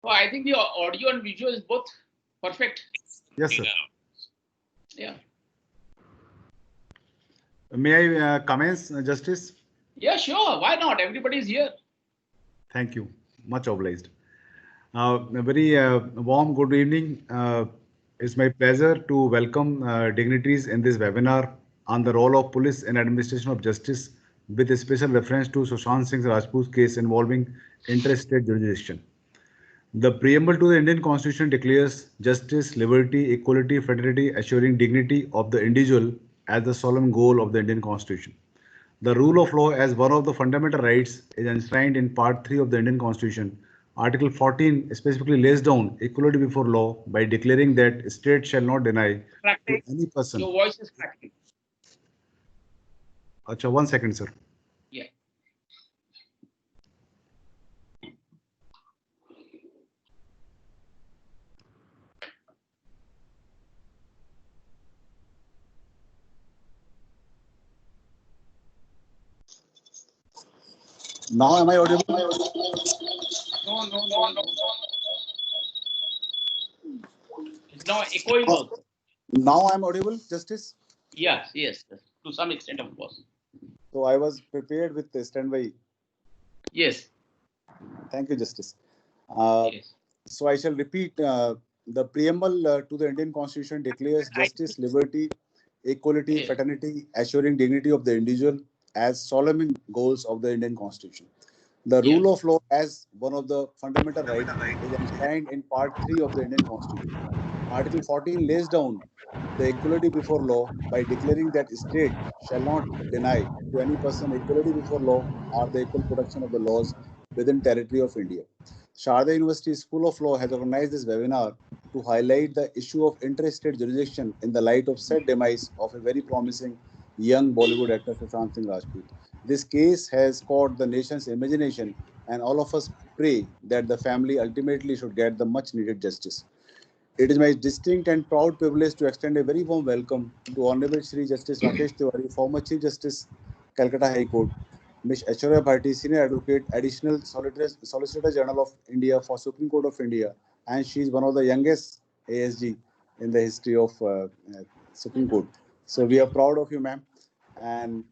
So I think the audio and visual is both perfect. Yes, sir. Yeah. May I commence, Justice? Yeah, sure. Why not? Everybody's here. Thank you. Much obliged. A very warm good evening. It's my pleasure to welcome dignitaries in this webinar on the role of police in administration of justice with a special reference to Sushant Singh Rajput case involving interstate jurisdiction. The preamble to the Indian Constitution declares justice, liberty, equality, fraternity, assuring dignity of the individual as the solemn goal of the Indian Constitution. The rule of law as one of the fundamental rights is enshrined in Part 3 of the Indian Constitution. Article 14 specifically lays down equality before law by declaring that state shall not deny to Cracking. any person. Your voice is cracking. Acha, 1 second, sir. Yeah. Now am I audible? No. It's now echoing also. Now I'm audible, Justice. Yes. To some extent, of course. So I was prepared with the standby. Yes. Thank you, Justice. Yes. So I shall repeat. The preamble to the Indian Constitution declares justice, liberty, equality, Yes. fraternity, assuring dignity of the individual as solemn goals of the Indian Constitution. The Yeah. rule of law as one of the fundamental rights is enshrined in Part 3 of the Indian Constitution. Article 14 lays down the equality before law by declaring that state shall not deny to any person equality before law or the equal protection of the laws within territory of India. Sharda University School of Law has organized this webinar to highlight the issue of interstate jurisdiction in the light of said demise of a very promising young Bollywood actor Sushant Singh Rajput. This case has caught the nation's imagination, and all of us pray that the family ultimately should get the much needed justice. It is my distinct and proud privilege to extend a very warm welcome to Honorable Shri Justice Rakesh Tiwari, former Chief Justice, Calcutta High Court, Ms. Aishwarya Bharti, Senior Advocate, Additional Solicitor General of India for Supreme Court of India, and she is one of the youngest ASG in the history of Supreme Court. So we are proud of you, ma'am. And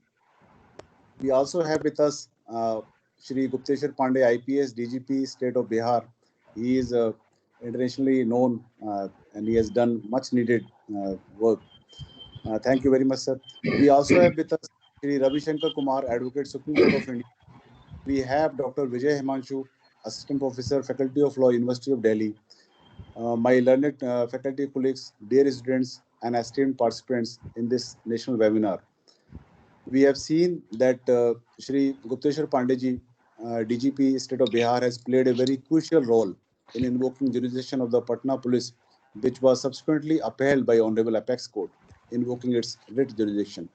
we also have with us Shri Gupteshwar Pandey, IPS, DGP, State of Bihar. He is internationally known and he has done much needed work. Thank you very much, sir. We also have with us Shri Ravi Shankar Kumar, Advocate, Supreme Court of India. We have Dr. Vijay Himanshu, Assistant Professor, Faculty of Law, University of Delhi. My learned faculty colleagues, dear students, and esteemed participants in this national webinar. We have seen that Shri Gupteshwar Pandeyji, DGP, State of Bihar, has played a very crucial role in invoking jurisdiction of the Patna Police, which was subsequently upheld by Honorable Apex Court, invoking its writ jurisdiction.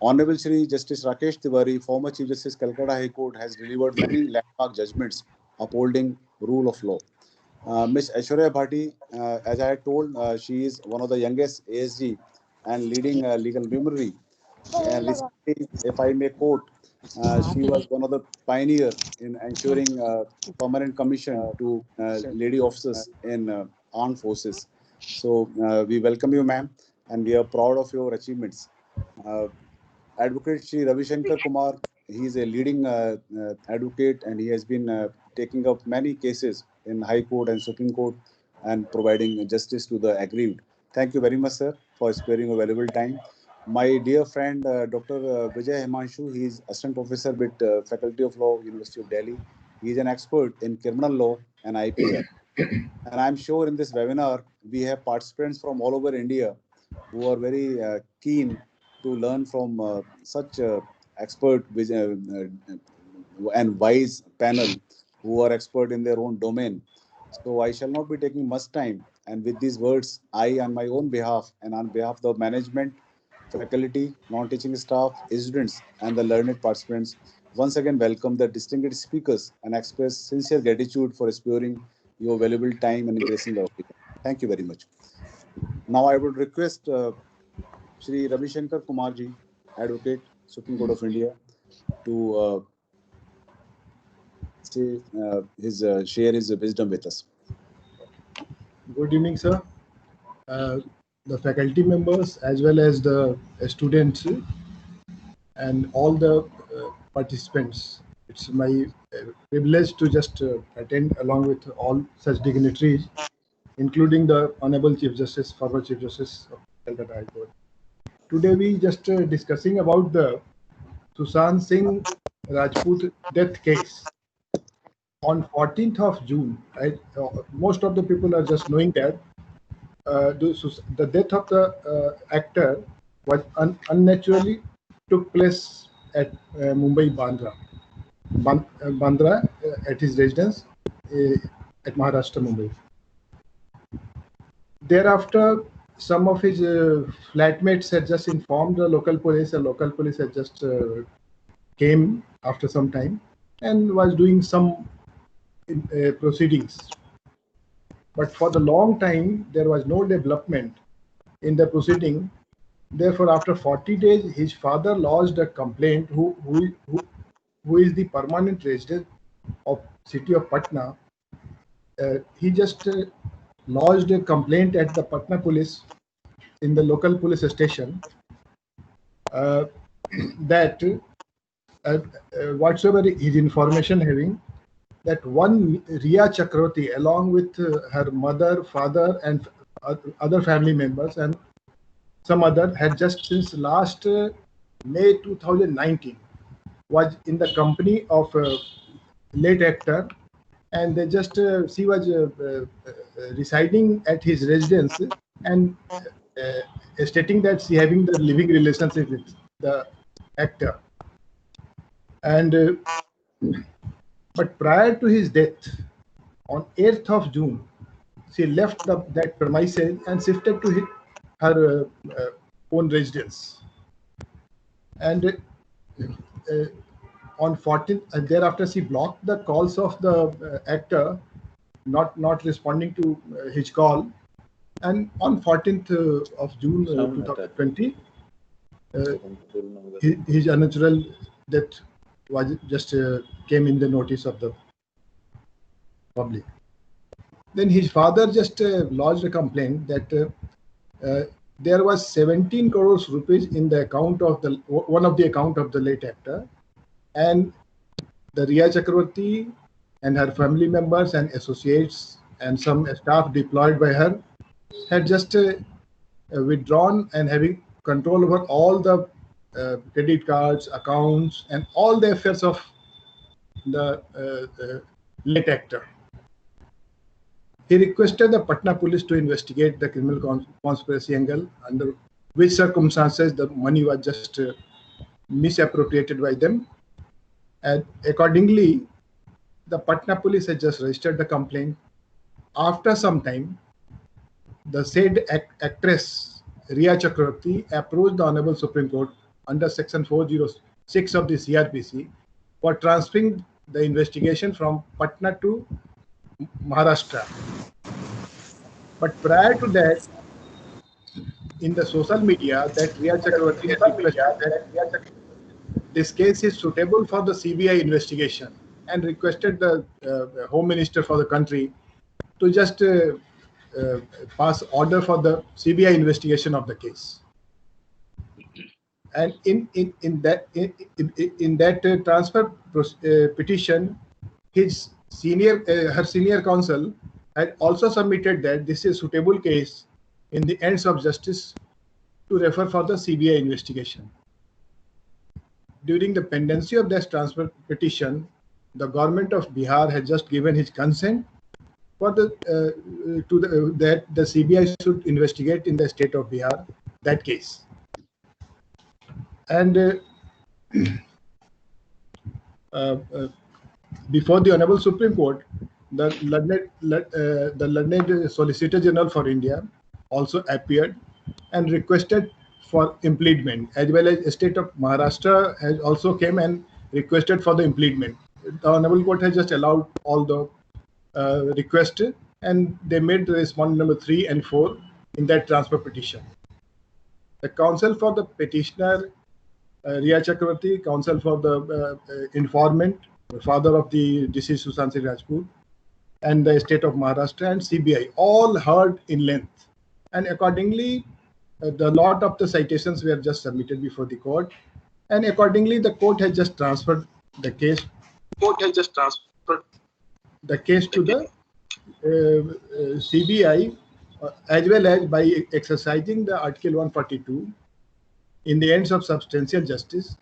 Honorable Shri Justice Rakesh Tiwari, former Chief Justice, Calcutta High Court, has delivered many landmark judgments upholding rule of law. Ms. Aishwarya Bharti, as I had told, she is one of the youngest ASG and leading legal luminary. And recently, if I may quote, she was one of the pioneer in ensuring permanent commission to lady officers in armed forces. So we welcome you, ma'am, and we are proud of your achievements. Uh, Advocate Shri Ravi Shankar Kumar, he is a leading advocate and he has been taking up many cases in High Court and Supreme Court and providing justice to the aggrieved. Thank you very much, sir, for sparing your valuable time. My dear friend, Dr. Vijay Himanshu, he is Assistant Professor with Faculty of Law, University of Delhi. He is an expert in criminal law and IPR. And I'm sure in this webinar, we have participants from all over India who are very keen to learn from such expert and wise panel who are expert in their own domain. So I shall not be taking much time. And with these words, I, on my own behalf and on behalf of the management, faculty, non-teaching staff, students, and the learned participants, once again welcome the distinguished speakers and express sincere gratitude for sparing your valuable time and gracing the occasion. Thank you very much. Now I would request Shri Ravi Shankar Kumarji, Advocate, Supreme Court of India, to say share his wisdom with us. Good evening, sir. The faculty members as well as the students and all the participants. It's my privilege to just attend along with all such dignitaries, including the Honorable Chief Justice, former Chief Justice of Calcutta High Court. Today we just discussing about the Sushant Singh Rajput death case. On 14th of June, right, most of the people are just knowing that the death of the actor was unnaturally took place at Mumbai Bandra at his residence at Maharashtra, Mumbai. Thereafter, some of his flatmates had just informed the local police. The local police had just came after some time and was doing some proceedings. But for the long time, there was no development in the proceeding. Therefore, after 40 days, his father lodged a complaint. Who is the permanent resident of city of Patna? He just lodged a complaint at the Patna police in the local police station that whatsoever his information having, that one Riya Chakravarti, along with her mother, father, and other family members, and some other, had just since last May 2019 was in the company of late actor, and they just she was residing at his residence and stating that she having the living relationship with the actor. And but prior to his death, on 8th of June, she left that premises and shifted to her own residence. And on 14th, thereafter she blocked the calls of the actor, not responding to his call. And on 14th of June 2020, his unnatural death was just came in the notice of the public. Then his father just lodged a complaint that there was 17 crores rupees in the account of one of the account of the late actor, and the Riya Chakravarti and her family members and associates and some staff deployed by her had just withdrawn and having control over all the credit cards, accounts, and all the affairs of the late actor. He requested the Patna police to investigate the criminal conspiracy angle, under which circumstances the money was just misappropriated by them. And accordingly, the Patna police had just registered the complaint. After some time, the said actress Riya Chakravarti approached the Honorable Supreme Court under Section 406 of the CRPC for transferring the investigation from Patna to Maharashtra. But prior to that, in the social media, that Riya Chakravarti had requested that this case is suitable for the CBI investigation and requested the Home Minister for the country to just pass order for the CBI investigation of the case. And in that transfer petition, her senior counsel had also submitted that this is a suitable case in the ends of justice to refer for the CBI investigation. During the pendency of this transfer petition, the government of Bihar had just given his consent for that the CBI should investigate in the state of Bihar that case. And before the Honorable Supreme Court, the learned Solicitor General for India also appeared and requested for impleadment, as well as the state of Maharashtra has also came and requested for the impleadment. The Honorable Court has just allowed all the requests, and they made the respondent number 3 and 4 in that transfer petition. The counsel for the petitioner, Riya Chakravarti, counsel for the informant, the father of the deceased Sushant Singh Rajput, and the state of Maharashtra and CBI all heard in length. And accordingly, the lot of the citations were just submitted before the court. And accordingly, the court has just transferred the case. To the CBI, as well as by exercising the Article 142 in the ends of substantial justice,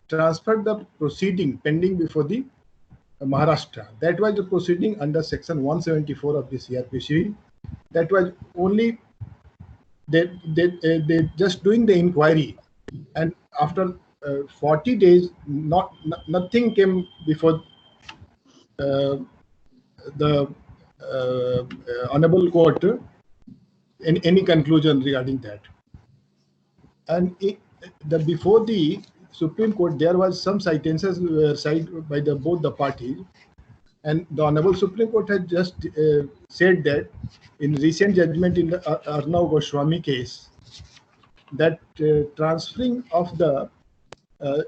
transferred the proceeding pending before the Maharashtra. That was the proceeding under Section 174 of the CRPC. That was only they just doing the inquiry, and after 40 days, nothing came before the honorable court in any conclusion regarding that. And before the Supreme Court, there was some citations cited by both the parties, and the Honorable Supreme Court had just said that in recent judgment in the Arnav Goswami case, that transferring of the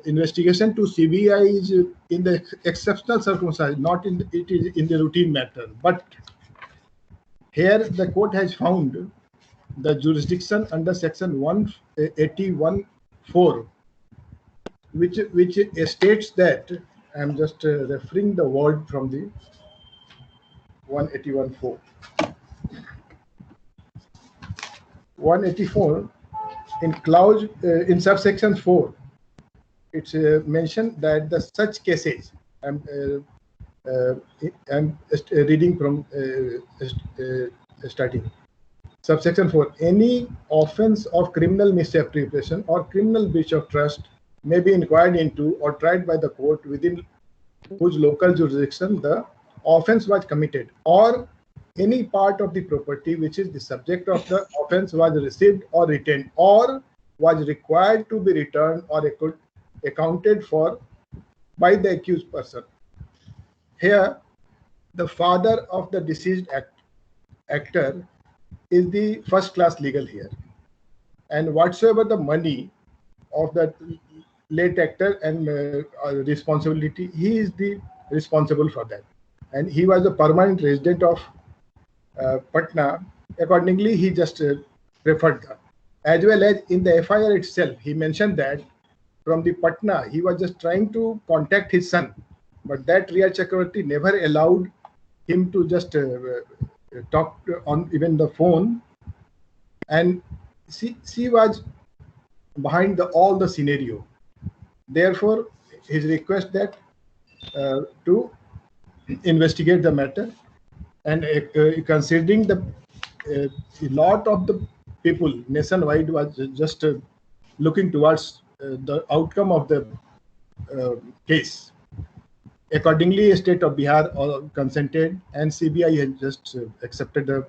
investigation to CBI is in the exceptional circumstance, not in it is in the routine matter. But here the court has found the jurisdiction under Section 181(4), which states that, I'm just referring the word from the 181(4). 184 in clause in subsection 4, it's mentioned that the such cases, I'm reading from starting. Subsection 4, any offense of criminal misappropriation or criminal breach of trust may be inquired into or tried by the court within whose local jurisdiction the offense was committed, or any part of the property which is the subject of the offense was received or retained, or was required to be returned or accounted for by the accused person. Here, the father of the deceased actor is the first class legal here, and whatsoever the money of the late actor and responsibility, he is the responsible for that, and he was a permanent resident of Patna. Accordingly, he just preferred that. As well as in the FIR itself, he mentioned that from the Patna, he was just trying to contact his son, but that Riya Chakravarti never allowed him to just talk on even the phone, and she was behind all the scenario. Therefore, his request that to investigate the matter, and considering the a lot of the people nationwide was just looking towards the outcome of the case. Accordingly, state of Bihar consented, and CBI has just accepted the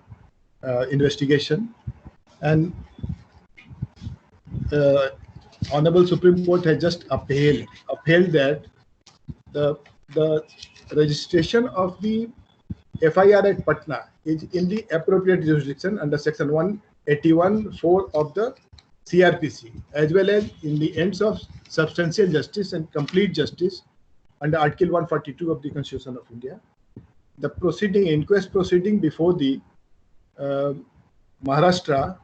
investigation, and Honorable Supreme Court has just upheld that the registration of the FIR at Patna is in the appropriate jurisdiction under Section 181(4) of the CRPC, as well as in the ends of substantial justice and complete justice under Article 142 of the Constitution of India. The inquest proceeding before the Maharashtra,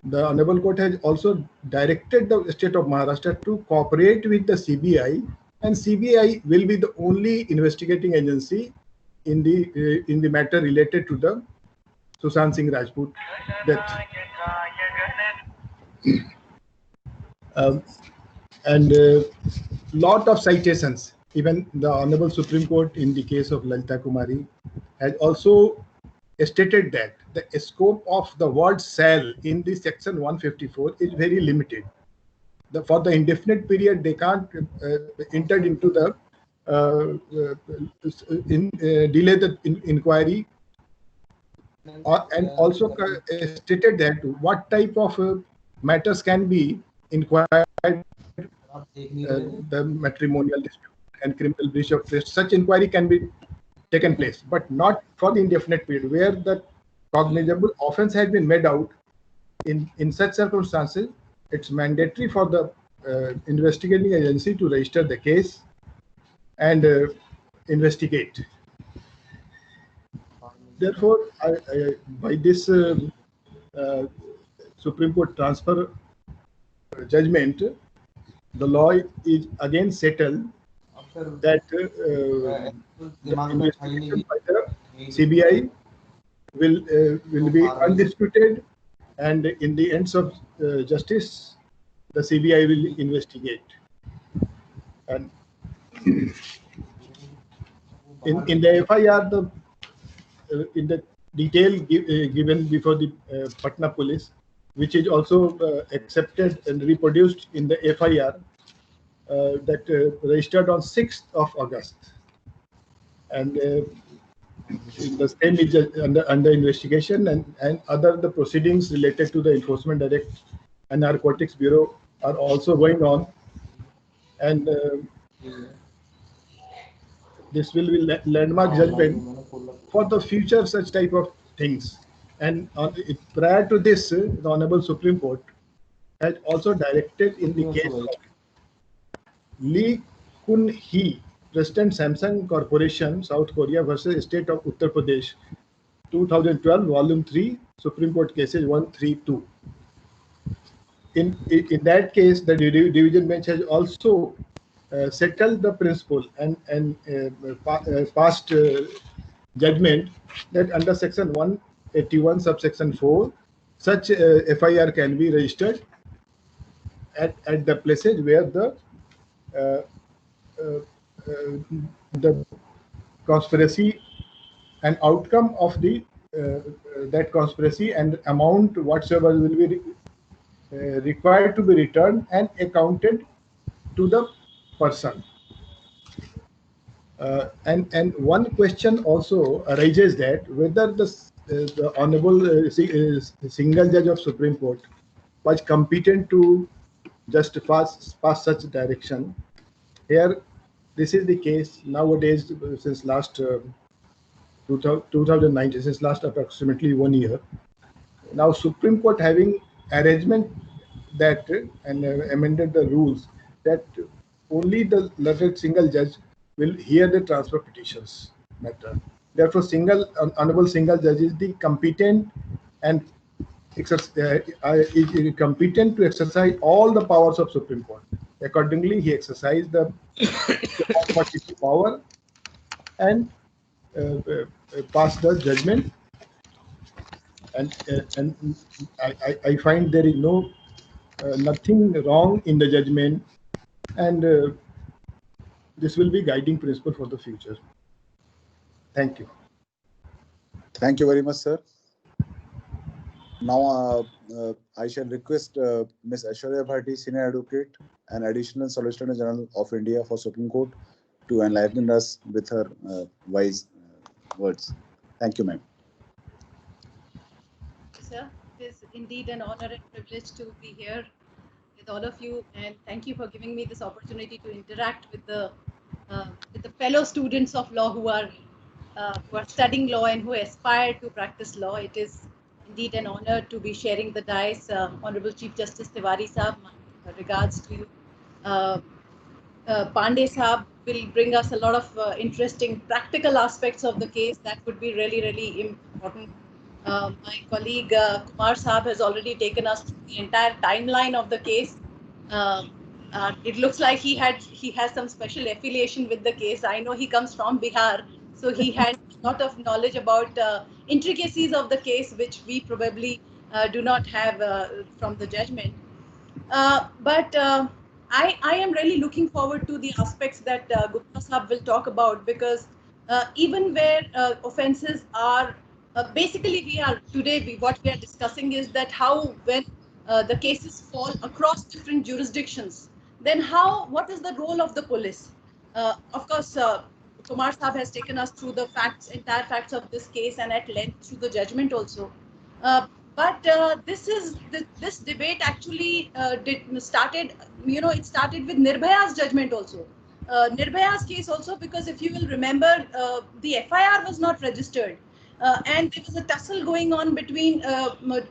the Honorable Court has also directed the state of Maharashtra to cooperate with the CBI, and CBI will be the only investigating agency in the matter related to the Sushant Singh Rajput death. And lot of citations. Even the Honorable Supreme Court in the case of Lalita Kumari has also stated that the scope of the word shall in the Section 154 is very limited. For the indefinite period, they can't enter into the delay the inquiry, and also stated that what type of matters can be inquired, the matrimonial dispute and criminal breach of trust. Such inquiry can be taken place, but not for the indefinite period, where the cognizable offense has been made out. In such circumstances, it's mandatory for the investigating agency to register the case and investigate. Therefore, by this Supreme Court transfer judgment, the law is again settled that the investigation by the CBI will be undisputed, and in the ends of justice, the CBI will investigate. And in the FIR, in the detail given before the Patna police, which is also accepted and reproduced in the FIR that registered on 6th of August. And the same is under investigation, and other the proceedings related to the Enforcement Direct and Narcotics Bureau are also going on. And this will be landmark judgment for the future such type of things. And prior to this, the Honorable Supreme Court had also directed in the case of Lee Kun-hee, President Samsung Corporation, South Korea versus State of Uttar Pradesh, 2012, Volume 3, Supreme Court Cases 132. In that case, the division bench has also settled the principle and passed judgment that under Section 181, subsection 4, such FIR can be registered at the places where the conspiracy and outcome of the that conspiracy and amount whatsoever will be required to be returned and accounted to the person. And one question also arises that whether the Honorable single judge of Supreme Court was competent to just pass such direction. Here, this is the case nowadays since last 2019, since last approximately 1 year. Now, Supreme Court having arrangement that and amended the rules that only the learned single judge will hear the transfer petitions matter. Therefore, honorable single judge is the competent and is competent to exercise all the powers of Supreme Court. Accordingly, he exercised the power and passed the judgment. And I find there is nothing wrong in the judgment, and this will be guiding principle for the future. Thank you. Thank you very much, sir. Now, I shall request Ms. Aishwarya Bharti, Senior Advocate and Additional Solicitor General of India for Supreme Court, to enlighten us with her wise words. Thank you, ma'am. Sir, it is indeed an honor and privilege to be here with all of you, and thank you for giving me this opportunity to interact with the fellow students of law who are studying law and who aspire to practice law. It is indeed an honor to be sharing the dais. Honorable Chief Justice Tiwari Sahab, my regards to you. Pandey Sahab will bring us a lot of interesting practical aspects of the case that would be really, really important. My colleague Kumar Sahab has already taken us through the entire timeline of the case. It looks like he has some special affiliation with the case. I know he comes from Bihar, so he had a lot of knowledge about intricacies of the case, which we probably do not have from the judgment. But I am really looking forward to the aspects that Gupta Sahab will talk about, because even where offences are basically what we are discussing is that how when the cases fall across different jurisdictions, then what is the role of the police? Of course, Kumar Sahab has taken us through the entire facts of this case and at length through the judgment also. But this debate actually started with Nirbhaya's judgment also. Nirbhaya's case also, because if you will remember, the FIR was not registered. And there was a tussle going on between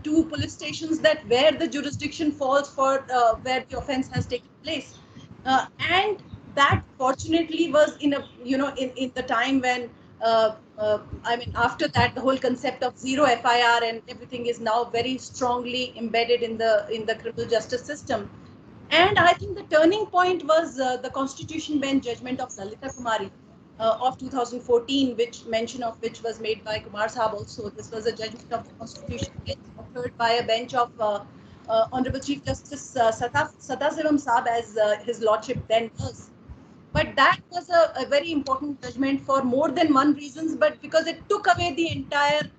two police stations that where the jurisdiction falls for where the offence has taken place, and that fortunately was in the time when I mean, after that, the whole concept of zero FIR and everything is now very strongly embedded in the criminal justice system. And I think the turning point was the Constitution Bench judgment of Lalita Kumari of 2014, which mention of which was made by Kumar Sahab also. This was a judgment of the Constitution Bench authored by a bench of Honorable Chief Justice Sadasivam Saab, as his lordship then was. But that was a very important judgment for more than one reasons, but because it took away the entire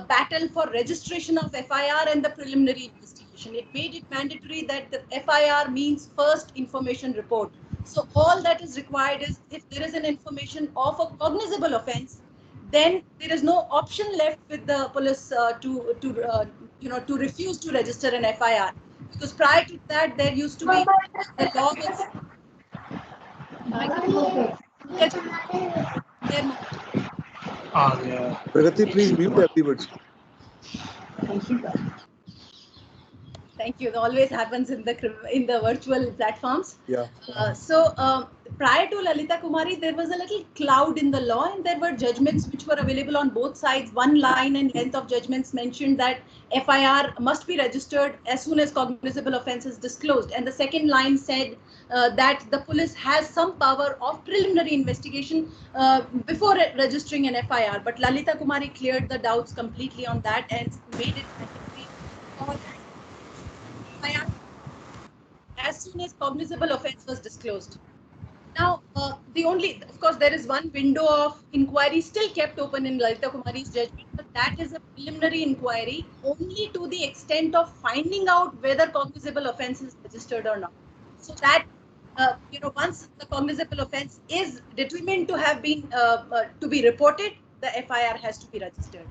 battle for registration of FIR and the preliminary investigation. It made it mandatory that the FIR means first information report. So all that is required is if there is an information of a cognizable offence, then there is no option left with the police to refuse to register an FIR. Because prior to that, there used to be the law was Pragati, please mute everybody. Thank you. It always happens in the virtual platforms. Yeah. Prior to Lalita Kumari, there was a little cloud in the law, and there were judgments which were available on both sides. One line and length of judgments mentioned that FIR must be registered as soon as cognizable offence is disclosed, and the second line said that the police has some power of preliminary investigation before registering an FIR. But Lalita Kumari cleared the doubts completely on that and made it mandatory for FIR as soon as cognizable offence was disclosed. Now, of course, there is one window of inquiry still kept open in Lalita Kumari's judgment, but that is a preliminary inquiry only to the extent of finding out whether cognizable offence is registered or not. So that, once the cognizable offence is determined to have been, to be reported, the FIR has to be registered.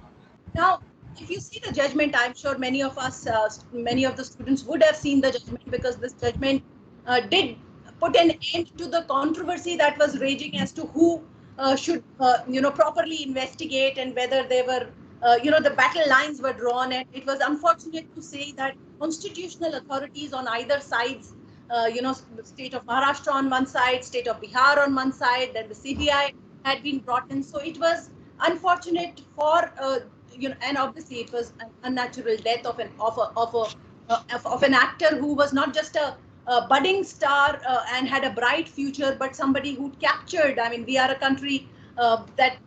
Now, if you see the judgment, I'm sure many of us, many of the students would have seen the judgment, because this judgment did put an end to the controversy that was raging as to who should, properly investigate, and whether they were, the battle lines were drawn. And it was unfortunate to say that constitutional authorities on either sides, state of Maharashtra on one side, state of Bihar on one side, then the CBI had been brought in. So it was unfortunate for, and obviously it was an unnatural death of an actor who was not just a budding star and had a bright future, but somebody who captured. I mean, we are a country that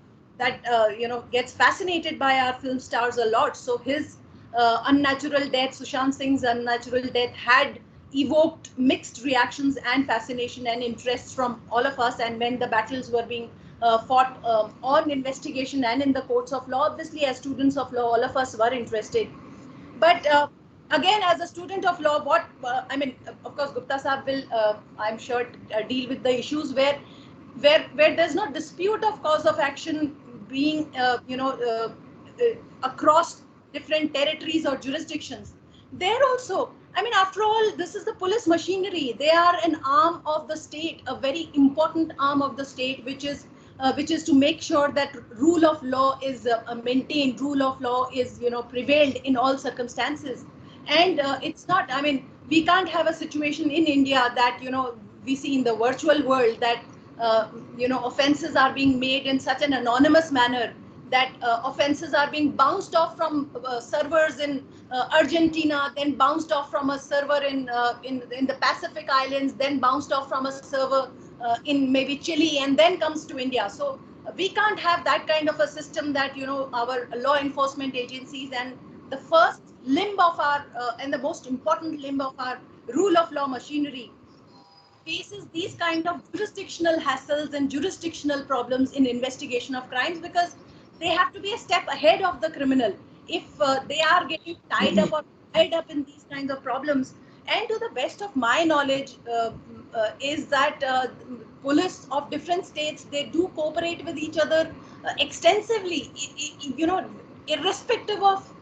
gets fascinated by our film stars a lot. So his unnatural death, Sushant Singh's unnatural death, had evoked mixed reactions and fascination and interest from all of us. And when the battles were being fought on investigation and in the courts of law, obviously as students of law, all of us were interested. But again, as a student of law, of course, Gupta Sahab will, I'm sure, deal with the issues where there's no dispute of cause of action being, across different territories or jurisdictions. There also, I mean, after all, this is the police machinery. They are an arm of the state, a very important arm of the state, which is to make sure that rule of law is maintained, rule of law is, prevailed in all circumstances. And it's not, I mean, we can't have a situation in India that, we see in the virtual world that, offences are being made in such an anonymous manner that offences are being bounced off from servers in Argentina, then bounced off from a server in the Pacific Islands, then bounced off from a server in maybe Chile, and then comes to India. So we can't have that kind of a system that, our law enforcement agencies and the first limb of our, and the most important limb of our rule of law machinery faces these kind of jurisdictional hassles and jurisdictional problems in investigation of crimes, because they have to be a step ahead of the criminal if they are getting tied up in these kinds of problems. And to the best of my knowledge, is that police of different states, they do cooperate with each other extensively, irrespective of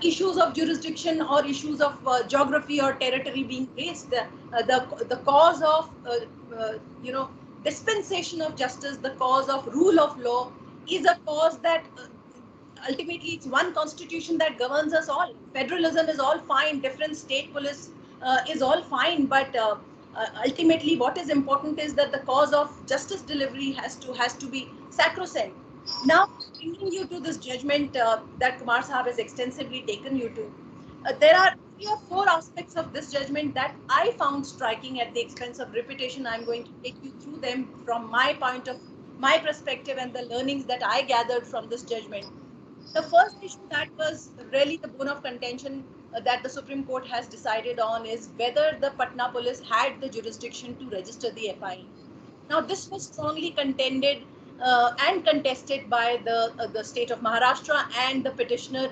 issues of jurisdiction or issues of geography or territory being raised. The cause of, dispensation of justice, the cause of rule of law is a cause that ultimately it's one constitution that governs us all. Federalism is all fine, different state police is all fine, but ultimately what is important is that the cause of justice delivery has to be sacrosanct. Now, bringing you to this judgment that Kumar Sahab has extensively taken you to, there are 3 or 4 aspects of this judgment that I found striking. At the expense of repetition, I'm going to take you through them from my perspective and the learnings that I gathered from this judgment. The first issue that was really the bone of contention that the Supreme Court has decided on is whether the Patna police had the jurisdiction to register the FIR. Now, this was strongly contended and contested by the state of Maharashtra and the petitioner,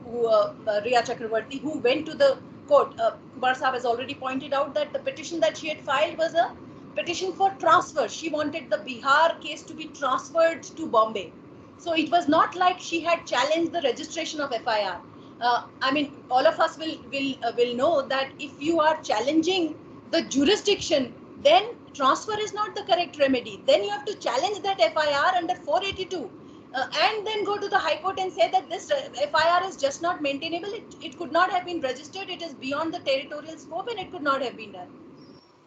Riya Chakravarti, who went to the court. Kumar Sahab has already pointed out that the petition that she had filed was a petition for transfer. She wanted the Bihar case to be transferred to Bombay. So it was not like she had challenged the registration of FIR. I mean, all of us will know that if you are challenging the jurisdiction, then transfer is not the correct remedy. Then you have to challenge that FIR under 482 and then go to the High Court and say that this FIR is just not maintainable. It could not have been registered. It is beyond the territorial scope and it could not have been done.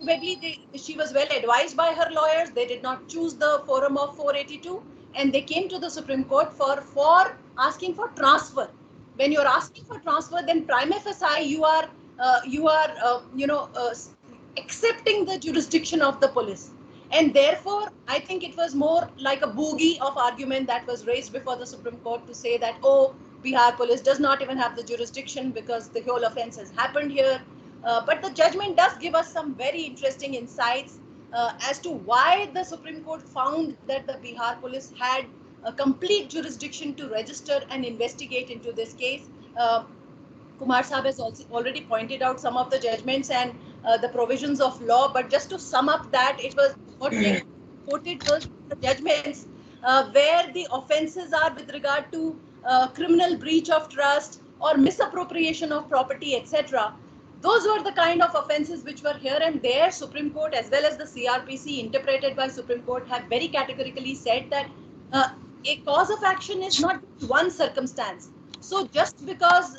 Probably she was well advised by her lawyers. They did not choose the forum of 482 and they came to the Supreme Court for asking for transfer. When you're asking for transfer, then prima facie you are accepting the jurisdiction of the police. And therefore, I think it was more like a bogey of argument that was raised before the Supreme Court to say that, oh, Bihar police does not even have the jurisdiction because the whole offense has happened here. But the judgment does give us some very interesting insights as to why the Supreme Court found that the Bihar police had a complete jurisdiction to register and investigate into this case. Kumar Sahab has also already pointed out some of the judgments and the provisions of law, but just to sum up that, it was what they quoted was the judgments where the offences are with regard to criminal breach of trust or misappropriation of property, etc. Those were the kind of offences which were here and there. Supreme Court as well as the CRPC interpreted by Supreme Court have very categorically said that a cause of action is not one circumstance. So just because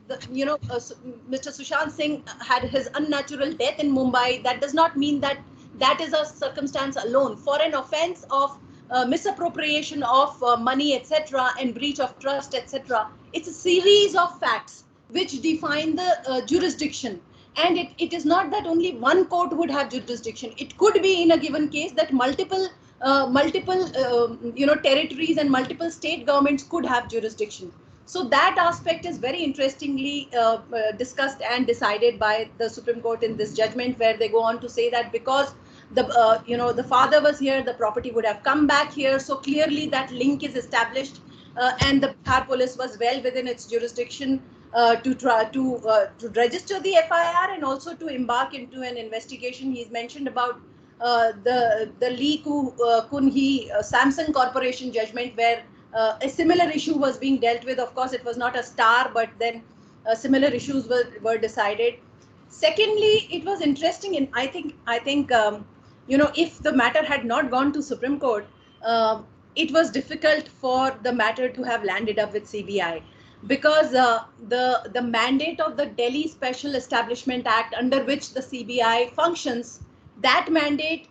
Mr. Sushant Singh had his unnatural death in Mumbai, that does not mean that that is a circumstance alone. For an offence of misappropriation of money, etc., and breach of trust, etc., it's a series of facts which define the jurisdiction. And it is not that only one court would have jurisdiction. It could be in a given case that multiple territories and multiple state governments could have jurisdiction. So that aspect is very interestingly discussed and decided by the Supreme Court in this judgment, where they go on to say that because the father was here, the property would have come back here. So clearly that link is established, and the Bihar police was well within its jurisdiction to try to register the FIR and also to embark into an investigation. He's mentioned about the Lee Kunhi Samsung Corporation judgment, where a similar issue was being dealt with. Of course, it was not a star, but then similar issues were decided. Secondly, it was interesting, and I think if the matter had not gone to Supreme Court, it was difficult for the matter to have landed up with CBI, because the mandate of the Delhi Special Establishment Act, under which the CBI functions, that mandate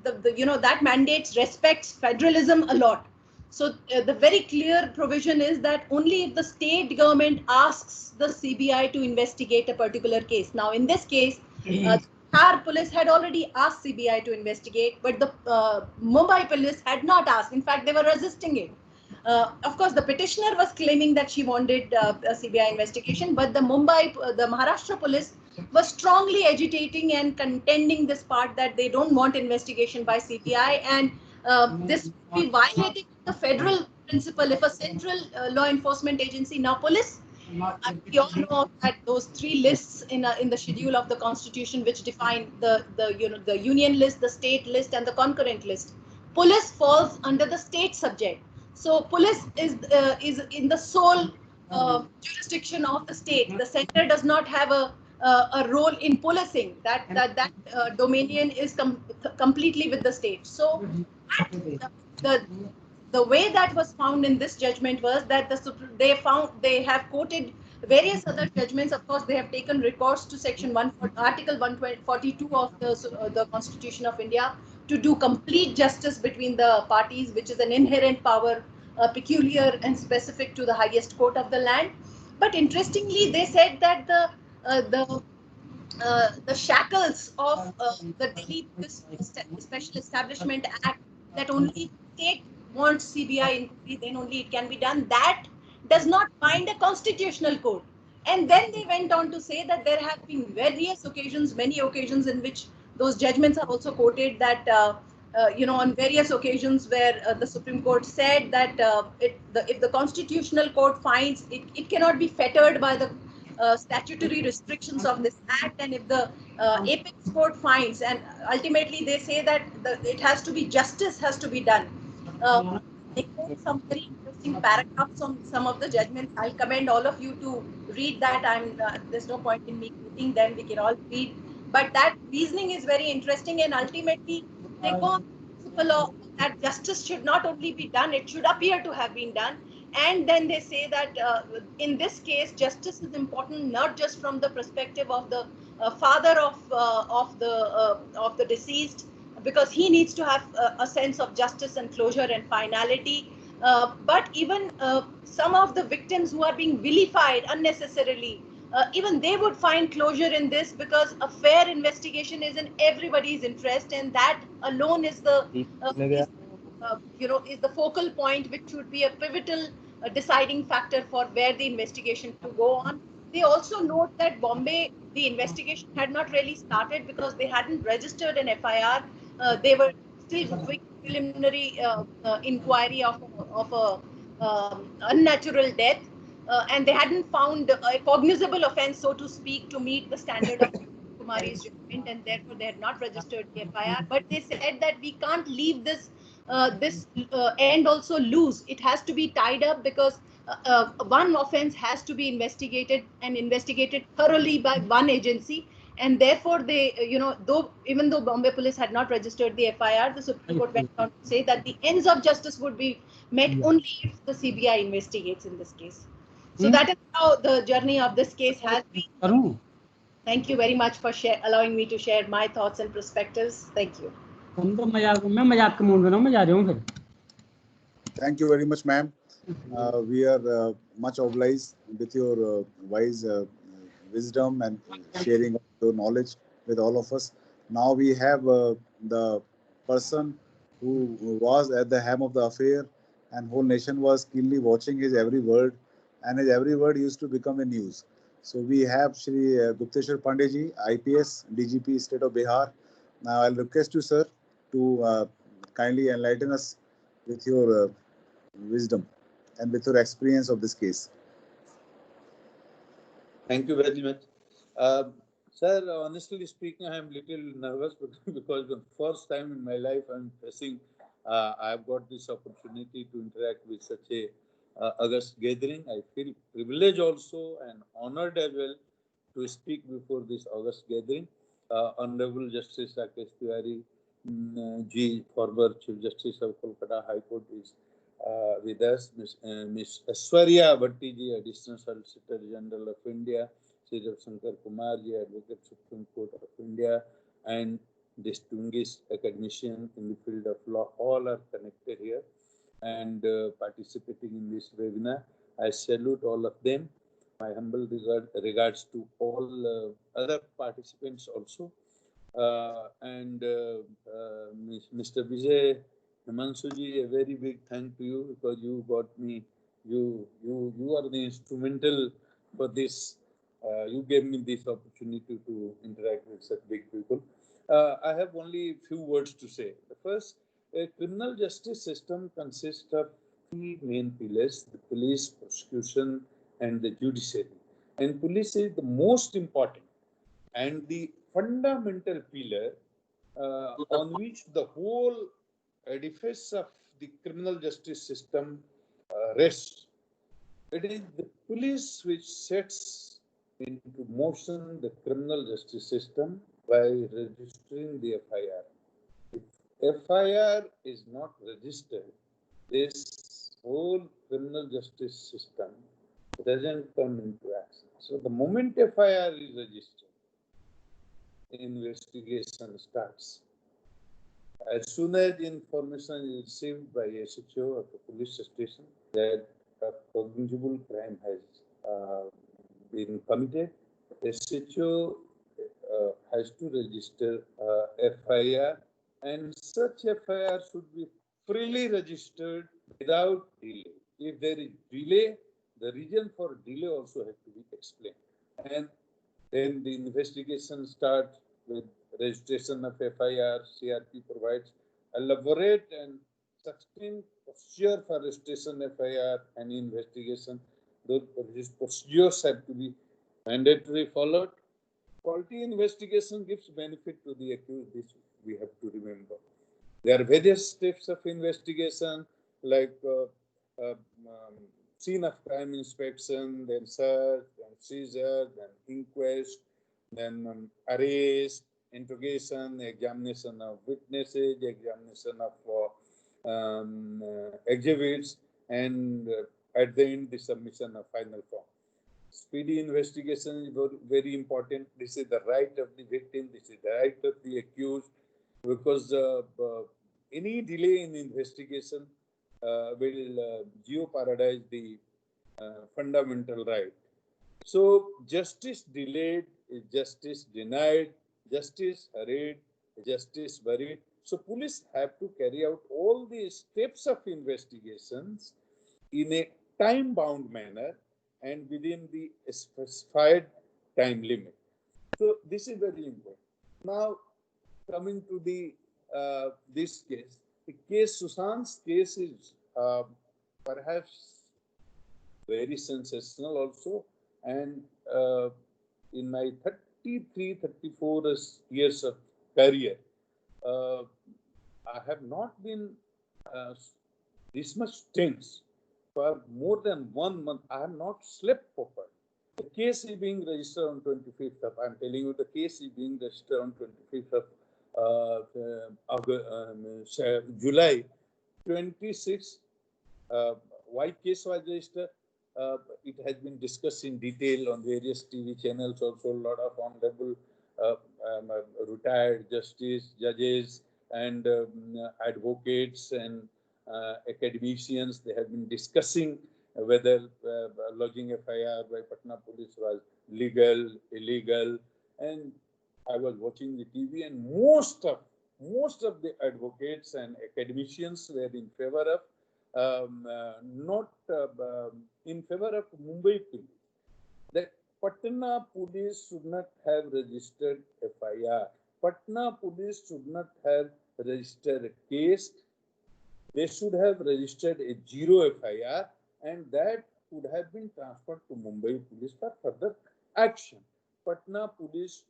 that mandate respects federalism a lot. So the very clear provision is that only if the state government asks the CBI to investigate a particular case. Now, in this case, Bihar police had already asked CBI to investigate, but the Mumbai police had not asked. In fact, they were resisting it. Of course, the petitioner was claiming that she wanted a CBI investigation, but the Maharashtra police was strongly agitating and contending this part that they don't want investigation by CBI, and this would be violating the federal principle if a central law enforcement agency, now police, we all know that those 3 lists in the schedule of the Constitution, which define the union list, the state list, and the concurrent list. Police falls under the state subject. So police is in the sole jurisdiction of the state. The center does not have a role in policing. That dominion is completely with the state. So the way that was found in this judgment was that they have quoted various other judgments. Of course, they have taken recourse to Article 142 of the Constitution of India, to do complete justice between the parties, which is an inherent power peculiar and specific to the highest court of the land. But interestingly, they said that the shackles of the Delhi Special Establishment Act, that only state wants CBI inquiry, then only it can be done, that does not bind a constitutional court. And then they went on to say that there have been various occasions, many occasions in which those judgments are also quoted, that on various occasions where the Supreme Court said that if the constitutional court finds it cannot be fettered by the statutory restrictions of this act, and if the apex court finds, and ultimately they say that it has to be, justice has to be done. They quote some very interesting paragraphs on some of the judgments. I'll commend all of you to read that. There's no point in me quoting them. We can all read. But that reasoning is very interesting, and ultimately they go on the principle of that justice should not only be done, it should appear to have been done. And then they say that in this case, justice is important not just from the perspective of the father of the deceased, because he needs to have a sense of justice and closure and finality. But even some of the victims who are being vilified unnecessarily, even they would find closure in this, because a fair investigation is in everybody's interest, and that alone is is the focal point, which should be a pivotal deciding factor for where the investigation to go on. They also note that Bombay, the investigation had not really started because they hadn't registered an FIR. They were still doing preliminary inquiry of a unnatural death, and they hadn't found a cognizable offence, so to speak, to meet the standard of Kumari's judgment, and therefore they had not registered the FIR. But they said that we can't leave this end also loose. It has to be tied up, because one offence has to be investigated, and investigated thoroughly by one agency. And therefore they, even though Bombay Police had not registered the FIR, the Supreme Court went on to say that the ends of justice would be met only if the CBI investigates in this case. So that is how the journey of this case has been. Thank you very much for allowing me to share my thoughts and perspectives. Thank you. Thank you very much, ma'am. We are much obliged with your wise wisdom and sharing of your knowledge with all of us. Now we have the person who was at the helm of the affair, and whole nation was keenly watching his every word, and his every word used to become a news. So we have Shri Gupteshwar Pandey, IPS, DGP, State of Bihar. Now I'll request you, sir, to kindly enlighten us with your wisdom and with your experience of this case. Thank you very much. Sir, honestly speaking, I am little nervous because the first time in my life I'm facing, I've got this opportunity to interact with such a august gathering. I feel privileged also and honored as well to speak before this august gathering. Honorable Justice Rakesh Tiwari Ji, former Chief Justice of Kolkata High Court, is with us. Ms. Aishwarya Bhatti Ji, Additional Solicitor General of India, Sri Ravi Shankar Kumar Ji, Advocate Supreme Court of India, and distinguished academicians in the field of law, all are connected here and participating in this webinar. I salute all of them. My humble regards to all other participants also. And Mr. Vijay Himansuji, a very big thank to you, because you got me, you are the instrumental for this. You gave me this opportunity to interact with such big people. I have only a few words to say. The first, a criminal justice system consists of three main pillars: the police, prosecution, and the judiciary. And police is the most important and the fundamental pillar on which the whole edifice of the criminal justice system rests. It is the police which sets into motion the criminal justice system by registering the FIR. If FIR is not registered, this whole criminal justice system doesn't come into action. So the moment FIR is registered, investigation starts. As soon as information is received by SHO of the police station that a cognizable crime has been committed, SHO has to register FIR, and such FIR should be freely registered without delay. If there is delay, the reason for delay also has to be explained. And then the investigation starts with registration of FIR. CRP provides elaborate and succinct procedure for registration FIR and investigation. Those procedures have to be mandatory followed. Quality investigation gives benefit to the accused. This we have to remember. There are various steps of investigation like scene of crime inspection, then search, then seizure, then inquest, then arrest, interrogation, examination of witnesses, examination of exhibits, and at the end, the submission of final form. Speedy investigation is very, very important. This is the right of the victim, this is the right of the accused, because any delay in investigation will jeopardize the fundamental right. So justice delayed is justice denied, justice hurried, justice buried. So police have to carry out all the steps of investigations in a time-bound manner and within the specified time limit. So this is very important. Now, coming to the this case, the case Sushant's case is perhaps very sensational also, and in my 34 years of career, I have not been this much tense for more than 1 month. I have not slept properly. The case is being registered on 25th of, I'm telling you, the case is being registered on 25th of July 26. Why case was registered? It has been discussed in detail on various TV channels, also a lot of honorable retired justice, judges, and advocates and academicians. They have been discussing whether lodging FIR by Patna police was legal, illegal, and I was watching the TV, and most of the advocates and academicians were in favor of not in favor of Mumbai police. That Patna police should not have registered FIR. Patna police should not have registered a case. They should have registered a zero FIR, and that would have been transferred to Mumbai police for further action. Patna police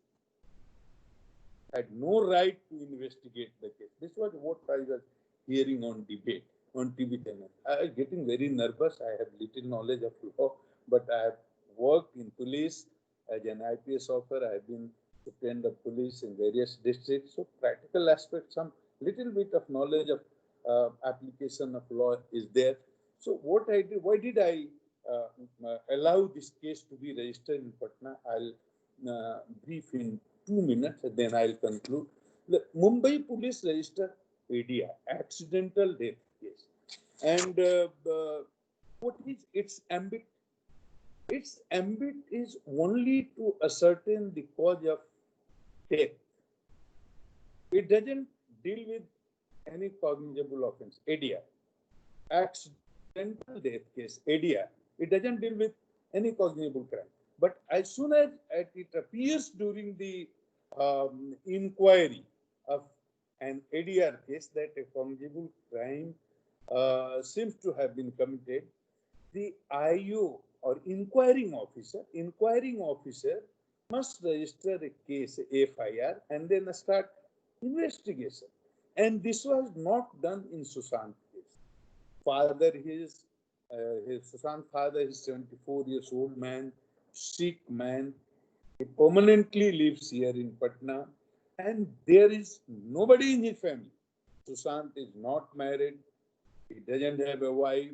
had no right to investigate the case. This was what I was hearing on debate on TV channel. I was getting very nervous. I have little knowledge of law, but I have worked in police as an IPS officer. I have been superintendent of police in various districts. So practical aspects, some little bit of knowledge of application of law is there. So what I did, why did I allow this case to be registered in Patna? I'll brief in 2 minutes, and then I'll conclude. The Mumbai police registered ADR, accidental death case. And what is its ambit? Its ambit is only to ascertain the cause of death. It doesn't deal with any cognizable offense, ADR. Accidental death case, ADR. It doesn't deal with any cognizable crime. But as soon as it appears during the inquiry of an ADR case that a cognizable crime seems to have been committed, the IO or inquiring officer must register a case, FIR, and then start investigation. And this was not done in Sushant's case. Sushant's father is 74 years old man, Sikh man. He permanently lives here in Patna, and there is nobody in his family. Sushant is not married. He doesn't have a wife.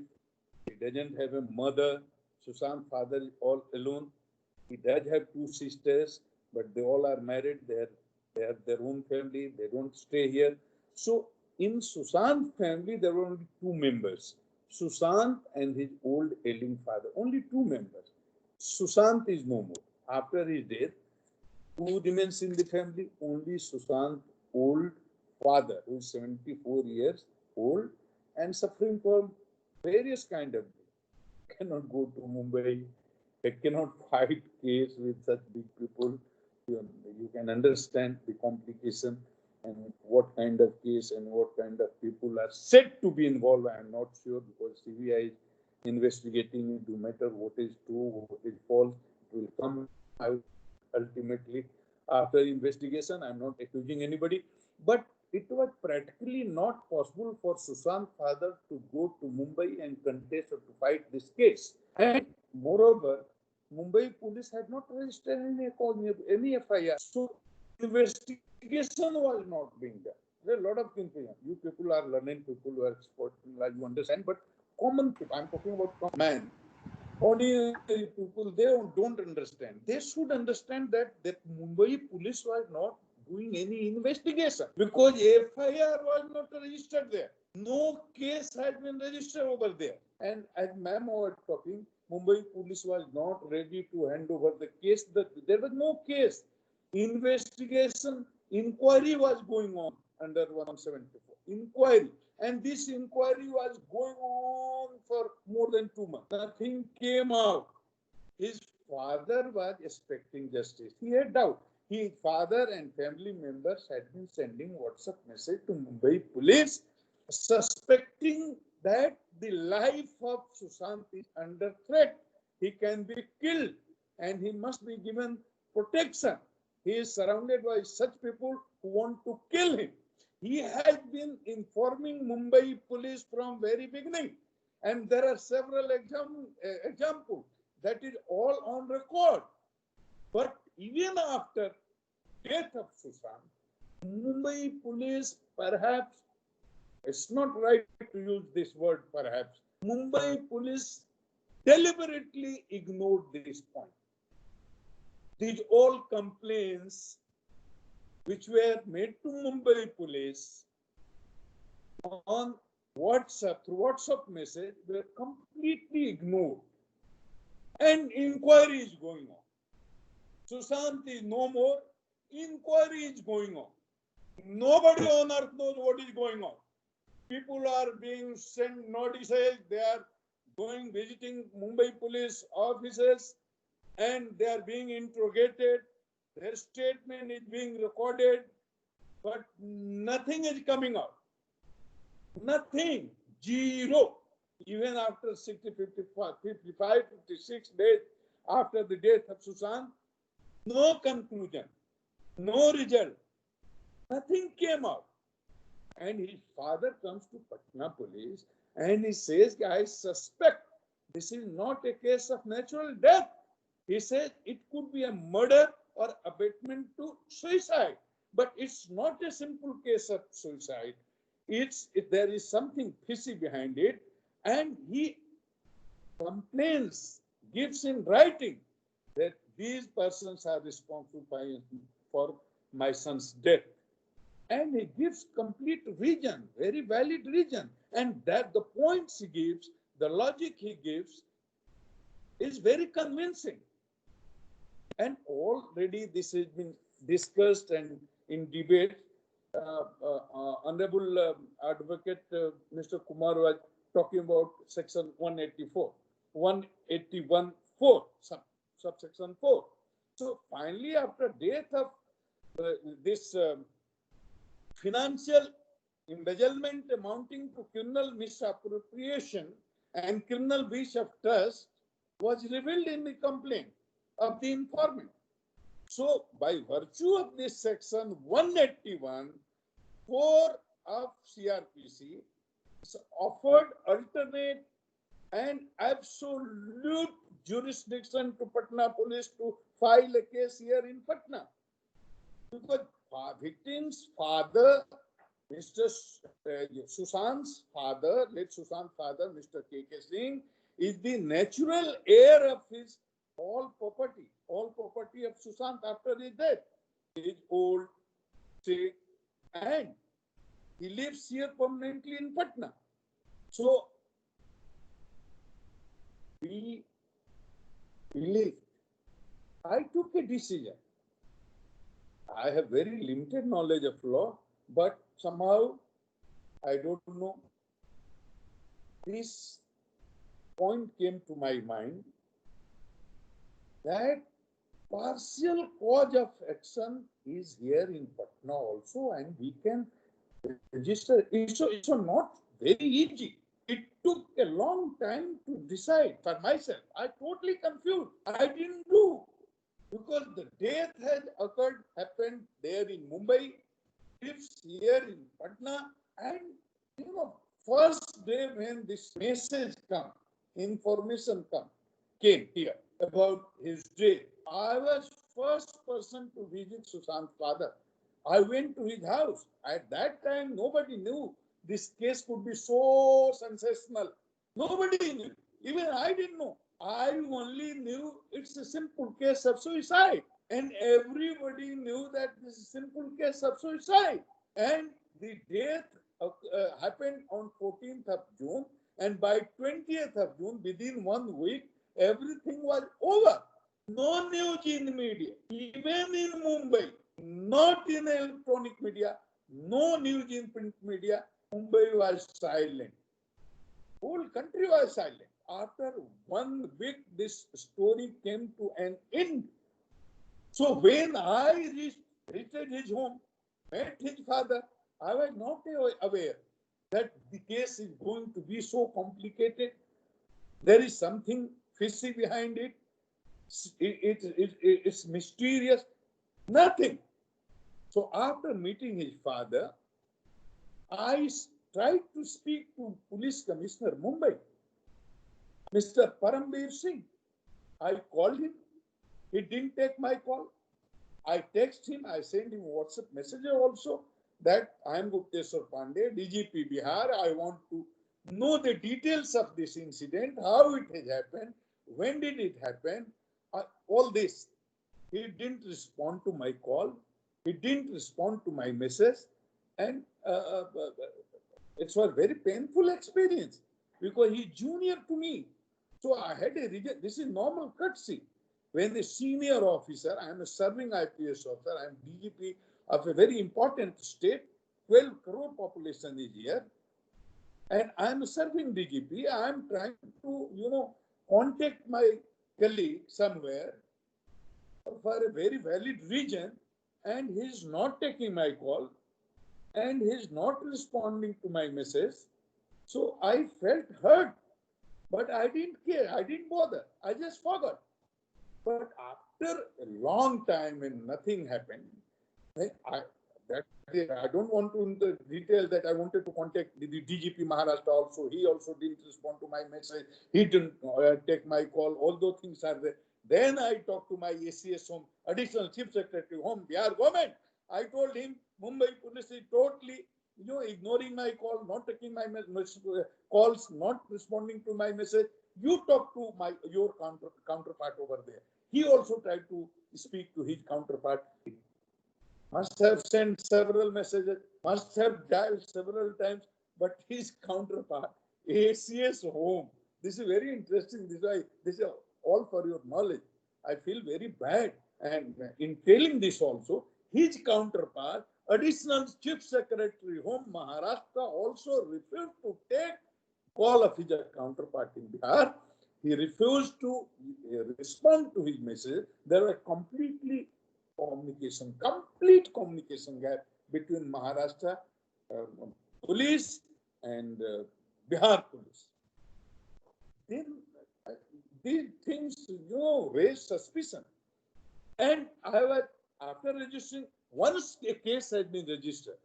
He doesn't have a mother. Sushant's father is all alone. He does have 2 sisters, but they all are married. They have their own family. They don't stay here. So in Sushant family, there were only two members, Sushant and his old ailing father, only two members. Sushant is no more. After his death, who remains in the family? Only Sushant's old father, who is 74 years old and suffering from various kind of disease. Cannot go to Mumbai. They cannot fight case with such big people. You can understand the complication and what kind of case and what kind of people are said to be involved. I am not sure because CBI is investigating into matter what is true, what is false. It will come out ultimately after investigation. I am not accusing anybody, but it was practically not possible for Sushant's father to go to Mumbai and contest or to fight this case. And moreover, Mumbai police had not registered any FIR. So investigation was not being done. There are a lot of confusion. You people are learning, people who are expert, you understand, but common people, I'm talking about common man, ordinary people, they don't understand. They should understand that Mumbai police was not doing any investigation because FIR was not registered there. No case had been registered over there. And as ma'am was talking, Mumbai police was not ready to hand over the case. There was no case. Investigation, inquiry was going on under 174. Inquiry. And this inquiry was going on for more than 2 months. Nothing came out. His father was expecting justice. He had doubt. His father and family members had been sending WhatsApp message to Mumbai police suspecting that the life of Sushant is under threat. He can be killed and he must be given protection. He is surrounded by such people who want to kill him. He has been informing Mumbai police from very beginning. And there are several examples. That is all on record. But even after death of Sushant, Mumbai police, perhaps, it's not right to use this word perhaps, Mumbai police deliberately ignored this point. These all complaints which were made to Mumbai police on WhatsApp, through WhatsApp message, were completely ignored. And inquiry is going on. Sushant is no more, inquiry is going on. Nobody on earth knows what is going on. People are being sent notices, they are going, visiting Mumbai police offices, and they are being interrogated. Their statement is being recorded, but nothing is coming out. Nothing. Zero. Even after 60, 55, 56 days after the death of Sushant, no conclusion, no result. Nothing came out. And his father comes to Patna police and he says, I suspect this is not a case of natural death. He says it could be a murder or abatement to suicide. But it's not a simple case of suicide. There is something fishy behind it. And he complains, gives in writing that these persons are responsible for my son's death. And he gives complete reason, very valid reason. And that the points he gives, the logic he gives is very convincing. And already this has been discussed and in debate. Honorable Advocate Mr. Kumar was talking about section 181(4), subsection 4. So finally, after death of this financial embezzlement amounting to criminal misappropriation and criminal breach of trust was revealed in the complaint of the informant. So by virtue of this section 181(4) of CRPC, offered alternate and absolute jurisdiction to Patna police to file a case here in Patna. Because victim's father, Mr. Sushant's father, late Sushant's father, Mr. K.K. Singh, is the natural heir of his all property of Sushant after his death. He is old, sick, and He lives here permanently in Patna. So we believed. I took a decision. I have very limited knowledge of law, but somehow, I don't know, this point came to my mind that partial cause of action is here in Patna also, and we can register. It's not very easy. It took a long time to decide for myself. I totally confused. I didn't do because the death had happened there in Mumbai, lives here in Patna, and first day when this message information came here about his death, I was first person to visit Sushant's father. I went to his house. At that time, nobody knew this case could be so sensational. Nobody knew. Even I didn't know. I only knew it's a simple case of suicide. And everybody knew that this is a simple case of suicide. And the death happened on 14th of June. And by 20th of June, within 1 week, everything was over. No news in media, even in Mumbai, not in electronic media, no news in print media. Mumbai was silent. Whole country was silent. After 1 week, this story came to an end. So when I reached his home, met his father, I was not aware that the case is going to be so complicated. There is something fishy behind it. It's mysterious. Nothing. So after meeting his father, I tried to speak to Police Commissioner Mumbai, Mr. Parambir Singh. I called him. He didn't take my call. I texted him. I sent him WhatsApp message also that I am Gupteswar Pandey, DGP Bihar. I want to know the details of this incident, how it has happened, when did it happen, all this. He didn't respond to my call. He didn't respond to my message. And it was a very painful experience because he's junior to me. So I had a reject. This is normal courtesy. When the senior officer, I am a serving IPS officer, I am DGP of a very important state, 12 crore population is here, and I am a serving DGP. I am trying to, contact my colleague somewhere for a very valid reason, and he is not taking my call, and he is not responding to my message. So I felt hurt, but I didn't care. I didn't bother. I just forgot. But after a long time when nothing happened, I don't want to into detail that I wanted to contact the DGP Maharashtra also. He also didn't respond to my message. He didn't take my call. All those things are there. Then I talked to my ACS Home, Additional Chief Secretary Home, Bihar government. I told him Mumbai police is totally, ignoring my call, not taking my calls, not responding to my message. You talk to your counterpart over there. He also tried to speak to his counterpart. Must have sent several messages, must have dialed several times, but his counterpart, ACS Home, this is very interesting. This is all for your knowledge. I feel very bad. And in telling this also, his counterpart, Additional Chief Secretary Home Maharashtra, also refused to take call of his counterpart in Bihar. He refused to respond to his message. There was complete communication gap between Maharashtra police and Bihar police. Then these things, raise suspicion. And after registering, once a case has been registered,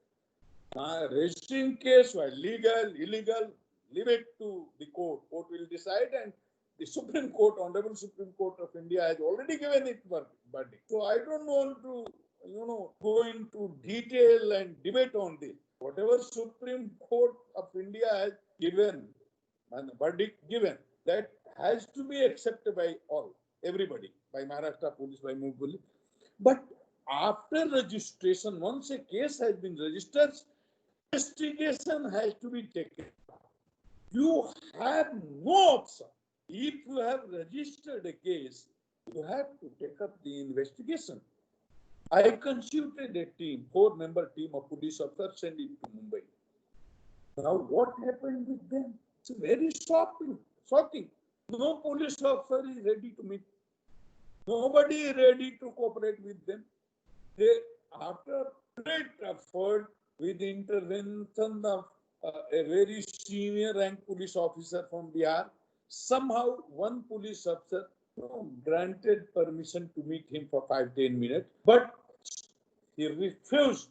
registering case was legal, illegal, leave it to the court. Court will decide, and the Supreme Court, Honorable Supreme Court of India has already given its verdict. So I don't want to, go into detail and debate on this. Whatever Supreme Court of India has given, and verdict given, that has to be accepted by everybody, by Maharashtra police, by Mumbai police. But after registration, once a case has been registered, investigation has to be taken. You have no option. If you have registered a case, you have to take up the investigation. I constituted a team, 4-member team of police officers, sent it to Mumbai. Now, what happened with them? It's very shocking. No police officer is ready to meet. Nobody is ready to cooperate with them. They, after great effort, with the intervention of a very senior rank police officer from Bihar, somehow one police officer granted permission to meet him for 5-10 minutes, but he refused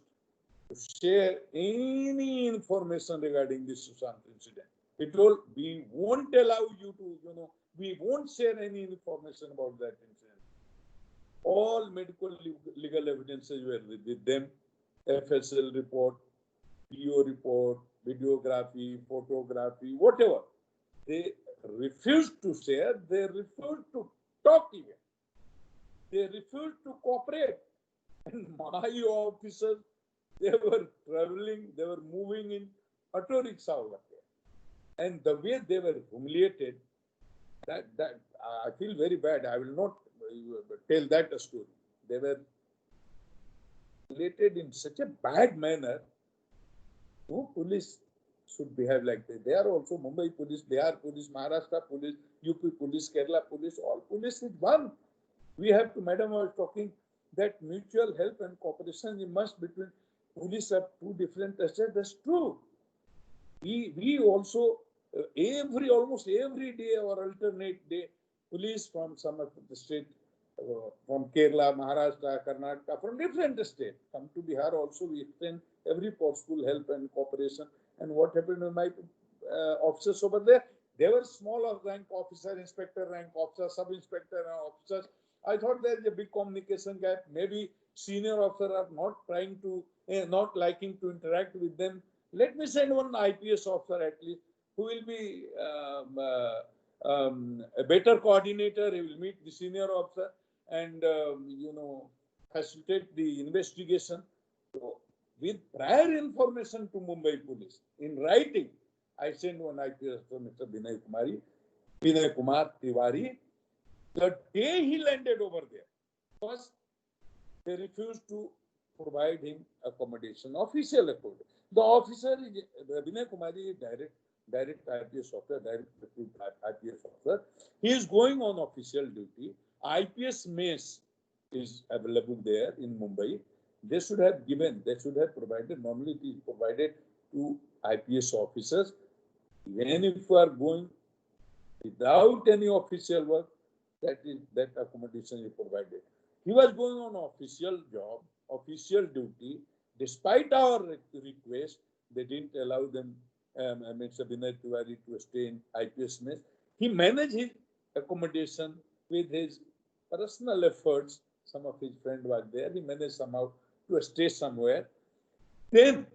to share any information regarding this Sushant incident. He told, we won't allow you to, we won't share any information about that incident. All medical legal evidences were with them, FSL report, PO report, videography, photography, whatever. They refused to share, they refused to talk even. They refused to cooperate. And my officers, they were traveling, they were moving in auto rickshaw over there. And the way they were humiliated, that I feel very bad. I will not tell that story. They were humiliated in such a bad manner. No police should behave like that. They are also Mumbai police, Bihar police, Maharashtra police, UP police, Kerala police, all police is one. We have to, Madam was talking, that mutual help and cooperation must between police are two different states. That's true. We also, almost every day or alternate day, police from some of the state, from Kerala, Maharashtra, Karnataka, from different states, come to Bihar also. We extend every possible help and cooperation. And what happened to my officers over there? They were small rank officer, inspector rank officer, sub-inspector rank officers. I thought there is a big communication gap. Maybe senior officers are not trying to, not liking to interact with them. Let me send one IPS officer at least, who will be a better coordinator. He will meet the senior officer and, facilitate the investigation. So, with prior information to Mumbai police, in writing, I sent one IPS officer, Mr. Vinay Kumar Tiwari. The day he landed over there, first they refused to provide him accommodation, official accommodation. The officer, Vinay Kumari, is direct IPS officer, direct IPS officer. He is going on official duty. IPS mess is available there in Mumbai. They should have provided, normally it is provided to IPS officers. Even if you are going without any official work, that accommodation is provided. He was going on official job, official duty. Despite our request, they didn't allow them, Mr. Vinay Tiwari, to stay in IPS mess. He managed his accommodation with his personal efforts. Some of his friends were there. He managed somehow to stay somewhere. Then,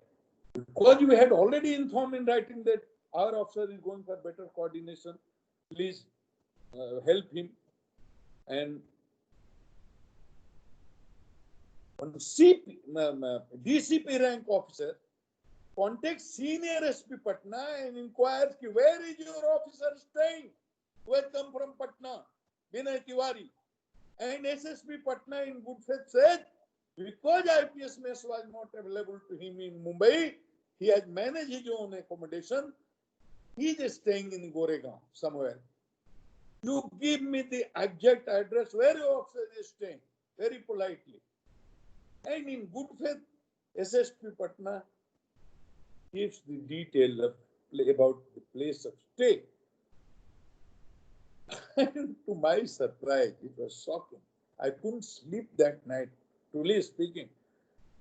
because we had already informed in writing that our officer is going for better coordination, please help him. And one DCP rank officer contacts senior SP Patna and inquires, where is your officer staying? Who has come from Patna? Vinay Tiwari. And SSP Patna in good faith said, because IPS mess was not available to him in Mumbai, he has managed his own accommodation. He is staying in Goregaon somewhere. You give me the exact address where your officer is staying, very politely. And in good faith, SSP Patna gives the detail about the place of stay. And to my surprise, it was shocking. I couldn't sleep that night, truly speaking.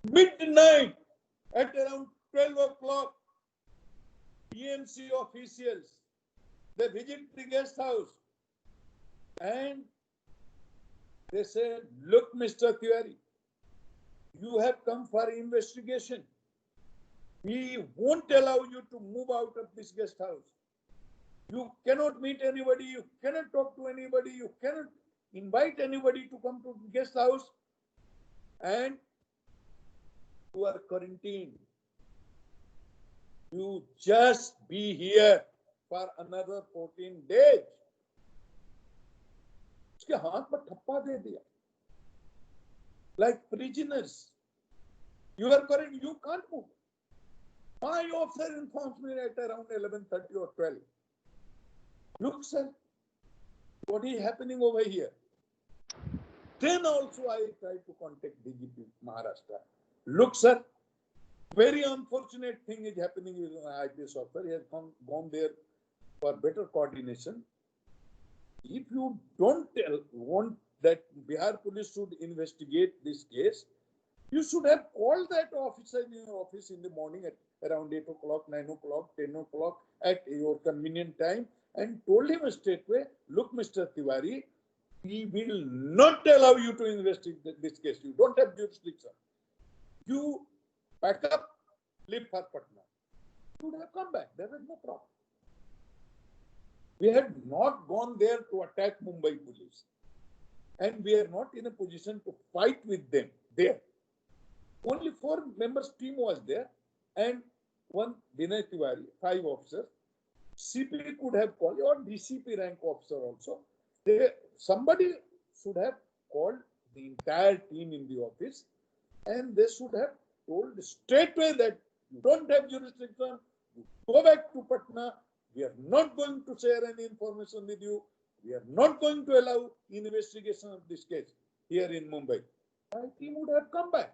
Midnight, at around 12 o'clock, PMC officials, they visit the guest house and they said, look, Mr. Tiwari, you have come for investigation. We won't allow you to move out of this guest house. You cannot meet anybody, you cannot talk to anybody, you cannot invite anybody to come to the guest house, and you are quarantined. You just be here for another 14 days. उसके हाथ पर ठप्पा दे दिया. Like prisoners. You are correct, you can't move. My officer informs me at around 11:30 or 12. Look, sir, what is happening over here? Then also I tried to contact DGP Maharashtra. Look, sir, very unfortunate thing is happening with an IPS officer. He has gone there for better coordination. If you don't want that Bihar police should investigate this case, you should have called that officer in your office in the morning at around 8 o'clock, 9 o'clock, 10 o'clock at your convenient time and told him straightway, look, Mr. Tiwari, we will not allow you to investigate this case. You don't have jurisdiction. You pack up, leave for Patna. You would have come back. There was no problem. We had not gone there to attack Mumbai police. And we are not in a position to fight with them there. Only 4 members team was there and one Vinay Tiwari, 5 officers. CP could have called, or DCP rank officer also. Somebody should have called the entire team in the office and they should have told straightway that you don't have jurisdiction, you go back to Patna, we are not going to share any information with you, we are not going to allow investigation of this case here in Mumbai. My team would have come back.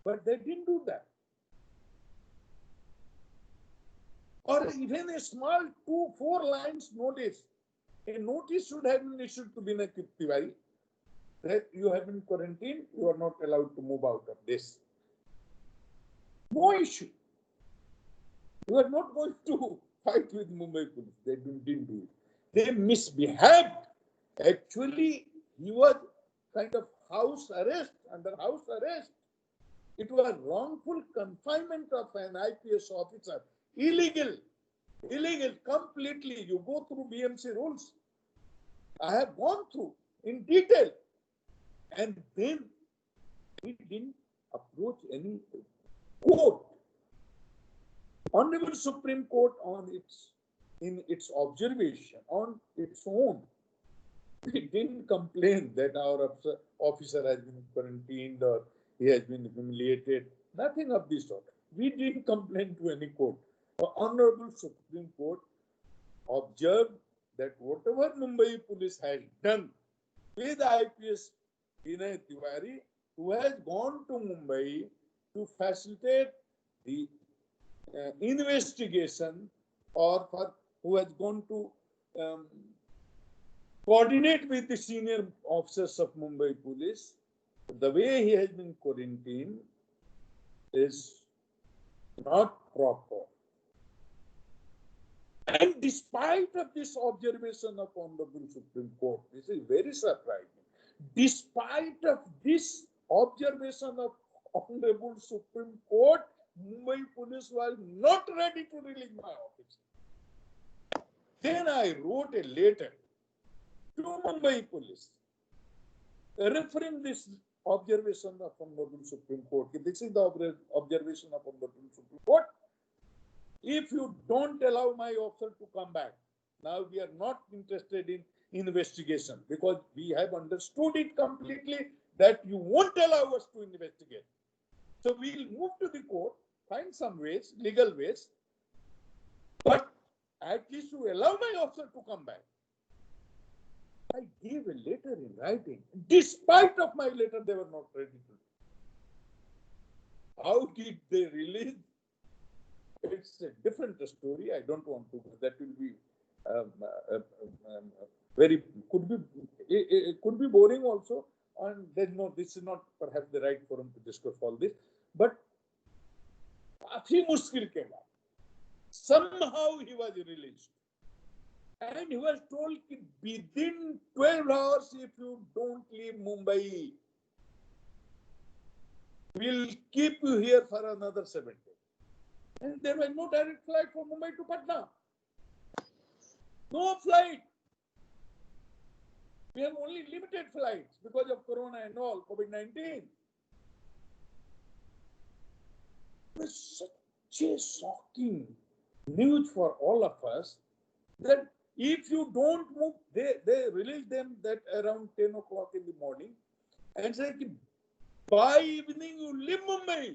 But they didn't do that. Or even a small 2-4 lines notice. A notice should have been issued to Vinay Tiwari that you have been quarantined, you are not allowed to move out of this. No issue. You are not going to fight with Mumbai police. They didn't do it. They misbehaved. Actually, he was kind of house arrest, under house arrest. It was wrongful confinement of an IPS officer. Illegal, completely. You go through BMC rules. I have gone through in detail. And then we didn't approach any court. Honorable Supreme Court in its observation, on its own, we didn't complain that our officer has been quarantined or he has been humiliated. Nothing of this sort. We didn't complain to any court. The Honorable Supreme Court observed that whatever Mumbai police has done with IPS Vinay Tiwari, who has gone to Mumbai to facilitate the investigation, or who has gone to coordinate with the senior officers of Mumbai police, the way he has been quarantined is not proper. And despite of this observation of Honorable Supreme Court, this is very surprising. Despite of this observation of Honorable Supreme Court, Mumbai police was not ready to release my officer. Then I wrote a letter to Mumbai police referring this observation of Honorable Supreme Court. This is the observation of Honorable Supreme Court. If you don't allow my officer to come back, now we are not interested in investigation because we have understood it completely that you won't allow us to investigate. So we'll move to the court, find some ways, legal ways, but at least to allow my officer to come back. I gave a letter in writing. Despite of my letter, they were not ready to. How did they release? It's a different story. I don't want to. That will be very could be boring also. And then no, this is not perhaps the right forum to discuss all this. But काफी मुश्किल के बाद somehow he was released. And he was told that within 12 hours, if you don't leave Mumbai, we'll keep you here for another 7 days. And there was no direct flight from Mumbai to Patna. No flight. We have only limited flights because of Corona and all, COVID-19. such a shocking news for all of us that if you don't move, they release them that around 10 o'clock in the morning and say, by evening you leave Mumbai.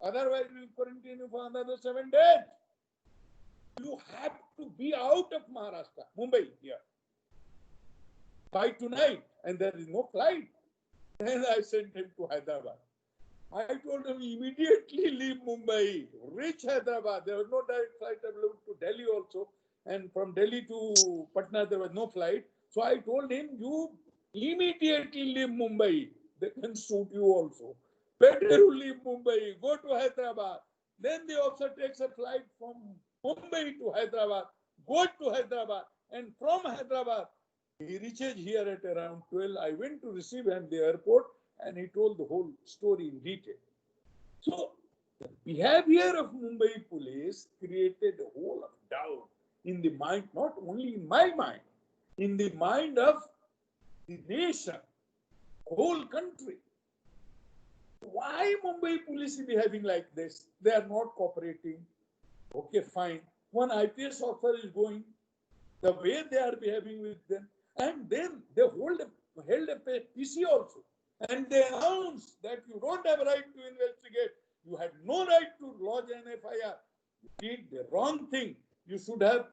Otherwise, we will quarantine you for another 7 days. You have to be out of Maharashtra, Mumbai here by tonight, and there is no flight. Then I sent him to Hyderabad. I told him immediately leave Mumbai, reach Hyderabad. There was no direct flight available to Delhi also, and from Delhi to Patna there was no flight. So I told him, you immediately leave Mumbai. They can shoot you also. Better you leave Mumbai, go to Hyderabad. Then the officer takes a flight from Mumbai to Hyderabad, goes to Hyderabad, and from Hyderabad, he reaches here at around 12. I went to receive him at the airport, and he told the whole story in detail. So, the behavior of Mumbai police created a whole of doubt in the mind, not only in my mind, in the mind of the nation, whole country. Why Mumbai police is behaving like this? They are not cooperating. Okay, fine. One IPS officer is going, the way they are behaving with them, and then they held a PC also. And they announced that you don't have a right to investigate. You had no right to lodge an FIR. You did the wrong thing. You should have,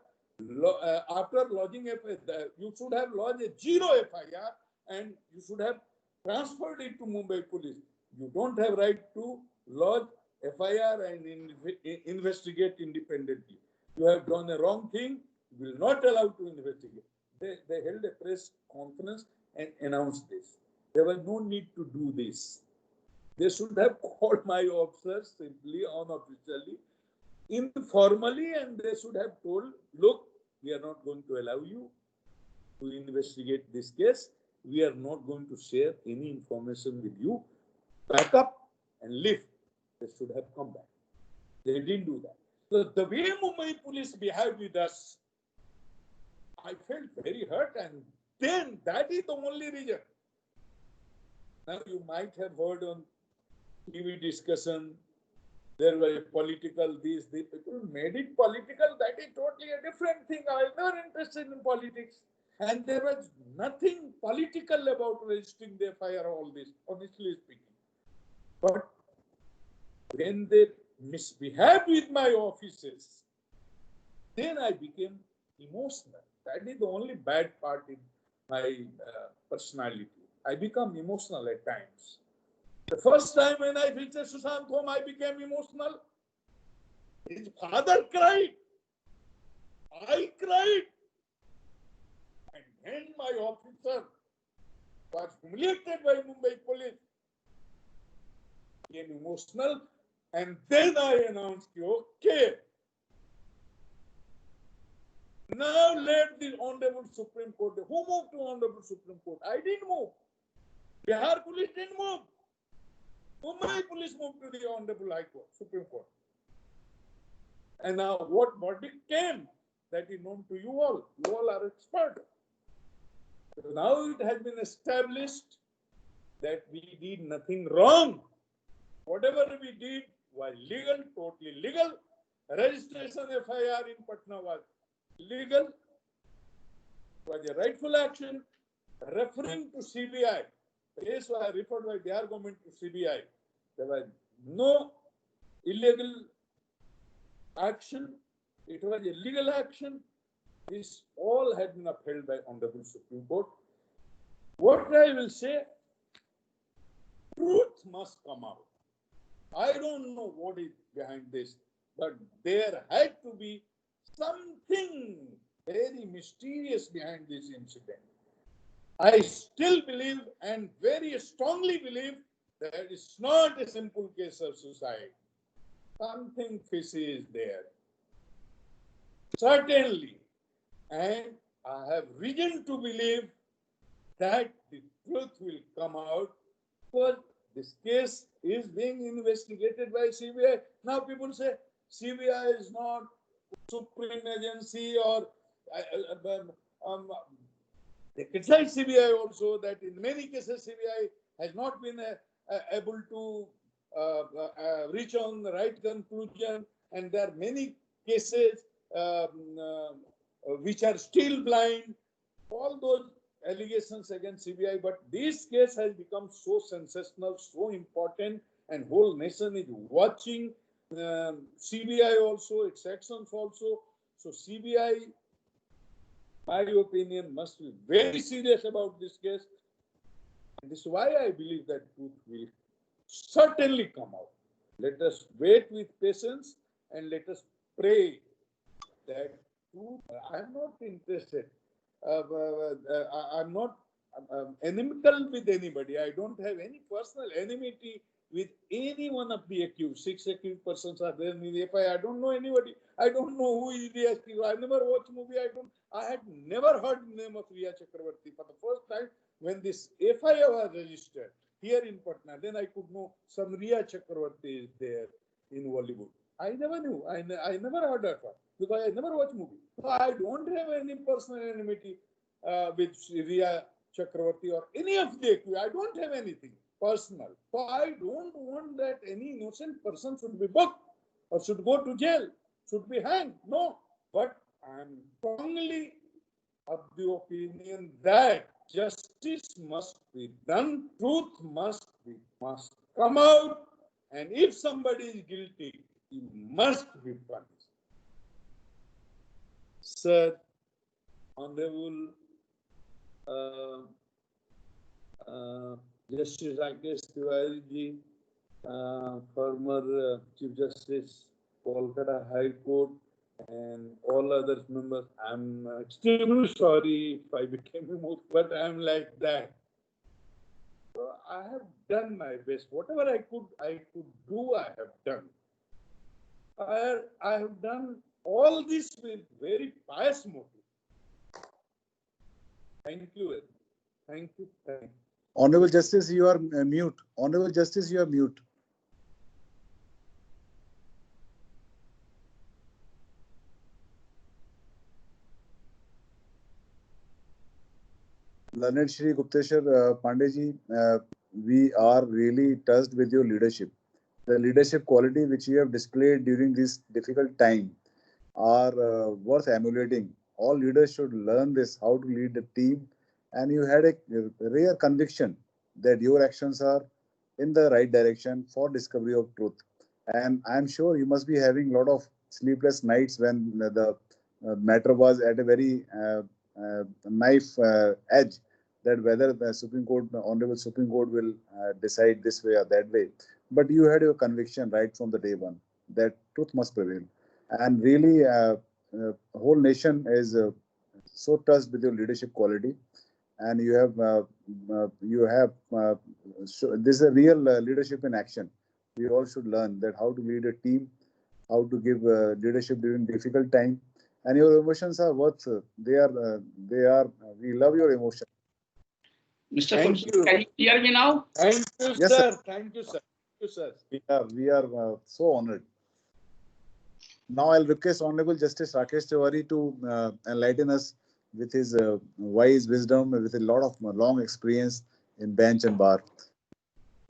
after lodging FIR, you should have lodged a zero FIR and you should have transferred it to Mumbai police. You don't have right to lodge FIR and investigate independently. You have done a wrong thing. You will not allow to investigate. They held a press conference and announced this. There was no need to do this. They should have called my officers simply, unofficially, informally, and they should have told, look, we are not going to allow you to investigate this case. We are not going to share any information with you. Back up and leave. They should have come back. They didn't do that. So the way Mumbai police behaved with us, I felt very hurt, and then that is the only reason. Now you might have heard on TV discussion, there were political, these people made it political. That is totally a different thing. I was never interested in politics. And there was nothing political about registering the FIR, all this, honestly speaking. But when they misbehaved with my officers, then I became emotional. That is the only bad part in my personality. I become emotional at times. The first time when I visited Sushant home, I became emotional. His father cried. I cried. And then my officer was humiliated by Mumbai police. Became emotional. And then I announced, okay, now let the Honorable Supreme Court. Who moved to Honorable Supreme Court? I didn't move. Bihar police didn't move. Mumbai police moved to the Honorable High Court, Supreme Court. And now what verdict came? That is known to you all. You all are experts. So now it has been established that we did nothing wrong. Whatever we did was legal, totally legal. Registration FIR in Patna was legal. It was a rightful action. Referring to CBI, the case was referred by Bihar government to CBI. There was no illegal action. It was a legal action. This all had been upheld by Honorable Supreme Court. What I will say, truth must come out. I don't know what is behind this, but there had to be something very mysterious behind this incident. I still believe and very strongly believe that it's not a simple case of suicide. Something fishy is there. Certainly. And I have reason to believe that the truth will come out because this case is being investigated by CBI. Now people say CBI is not supreme agency or they criticize CBI also that in many cases CBI has not been able to reach on the right conclusion. and there are many cases which are still blind. All those allegations against CBI, but this case has become so sensational, so important, and whole nation is watching CBI also, its actions also. So CBI, my opinion, must be very serious about this case. And this is why I believe that truth will certainly come out. Let us wait with patience and let us pray that truth. I'm not interested. I'm not inimical with anybody. I don't have any personal enmity with any one of the accused. 6 accused persons are there in the FIR. I don't know anybody. I don't know who is the accused. I never watched movie. I had never heard the name of Riya Chakravarti. For the first time, when this FIR was registered here in Patna, then I could know some Riya Chakravarti is there in Bollywood. I never knew. I never heard of her because I never watched movie. So I don't have any personal enmity with Riya Chakravarti or any of the accused. I don't have anything personal. So I don't want that any innocent person should be booked or should go to jail, should be hanged. No. But I am strongly of the opinion that justice must be done, truth must come out, and if somebody is guilty, he must be punished. Sir, Honorable Justice Rakesh Tiwari ji, former Chief Justice, Kolkata High Court, and all other members, I'm extremely sorry if I became emotional, but I'm like that. So I have done my best. Whatever I could do, I have done. I have done all this with very pious motive. Thank you. Thank you. Thank you. Honorable Justice, you are mute. Honorable Justice, you are mute. Learned Shri Gupteshwar Pandey ji, we are really touched with your leadership. The leadership quality which you have displayed during this difficult time are worth emulating. All leaders should learn this, how to lead a team. And you had a rare conviction that your actions are in the right direction for discovery of truth. And I'm sure you must be having a lot of sleepless nights when the matter was at a very knife edge, that whether the Supreme Court, Honorable Supreme Court will decide this way or that way. But you had your conviction right from the day one that truth must prevail. And really, whole nation is so touched with your leadership quality. And you have this is a real leadership in action. We all should learn that how to lead a team, how to give leadership during difficult time. And your emotions are worth. We love your emotions. Mr. Kulshit, can you hear me now? Thank you, Yes, sir. sir. Thank you, sir. Thank you, sir. We are so honored. Now I'll request Honorable Justice Rakesh Tiwari to enlighten us with his wise wisdom, with a lot of long experience in bench and bar.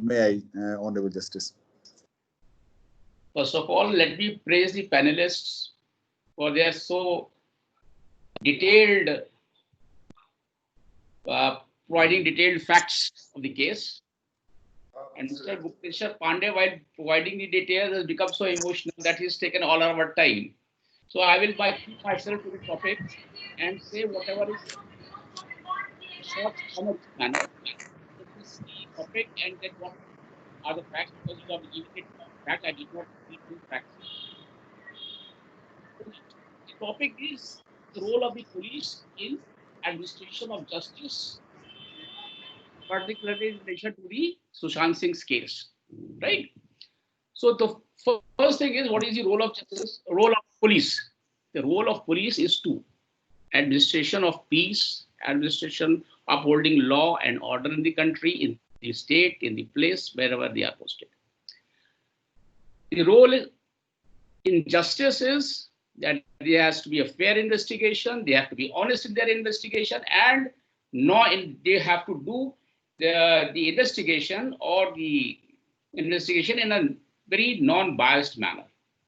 May I, Honorable Justice? First of all, let me praise the panelists for their so detailed, providing detailed facts of the case. And Mr. Gupteshwar Pandey, while providing the details, has become so emotional that he's taken all our time. So I will keep myself to the topic and say whatever is short common manner. This is the topic and then what are the facts, because you have given it fact. I did not read the facts. The topic is the role of the police in administration of justice, particularly in relation to the Sushant Singh's case, right? So the first thing is, what is the role of justice? Role of police. The role of police is to administration of peace, administration upholding law and order in the country, in the state, in the place, wherever they are posted. The role in justice is that there has to be a fair investigation, they have to be honest in their investigation, and they have to do the investigation or the investigation in a very non-biased manner.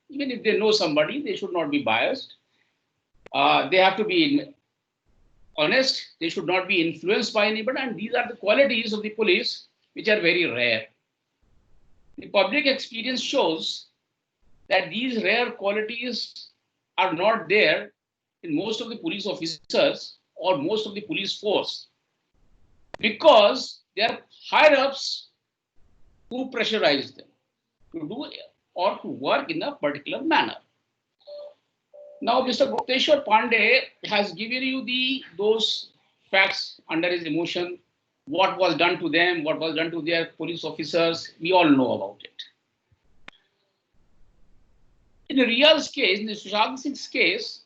Even if they know somebody, they should not be biased. They have to be honest. They should not be influenced by anybody. And these are the qualities of the police which are very rare. The public experience shows that these rare qualities are not there in most of the police officers or most of the police force, because they are higher ups who pressurize them to do or to work in a particular manner. Now, Mr. Gupteshwar Pandey has given you those facts under his emotion, what was done to them, what was done to their police officers. We all know about it. In Ria's case, in the Sushant Singh's case,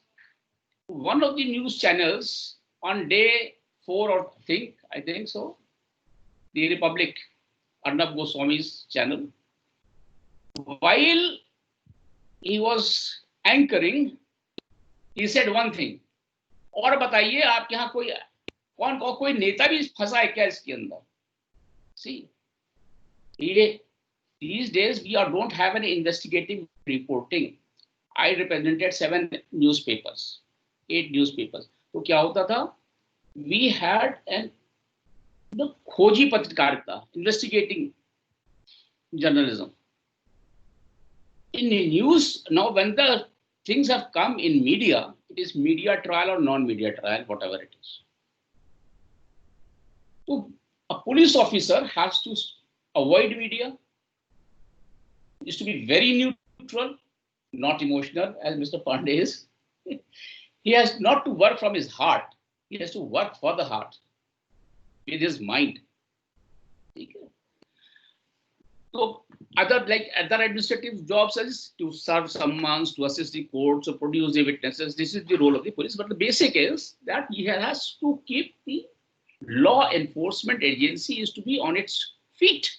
one of the news channels on day 4 or I think so, the Republic, Arnab Goswami's channel, while he was anchoring, he said one thing, और बताइए आपके यहाँ कोई नेता भी फंसा है क्या इसके अंदर? See, these days we don't have any investigative reporting. I represented 7 newspapers, 8 newspapers. तो क्या होता था? We had the खोजी पत्रकारिता, investigating journalism. In the news, now when the things have come in media, it is media trial or non-media trial, whatever it is. So a police officer has to avoid media, is to be very neutral, not emotional, as Mr. Pandey is. He has not to work from his heart. He has to work for the heart, with his mind. So other administrative jobs is to serve summons, to assist the courts, to produce the witnesses. This is the role of the police. But the basic is that he has to keep the law enforcement agency is to be on its feet.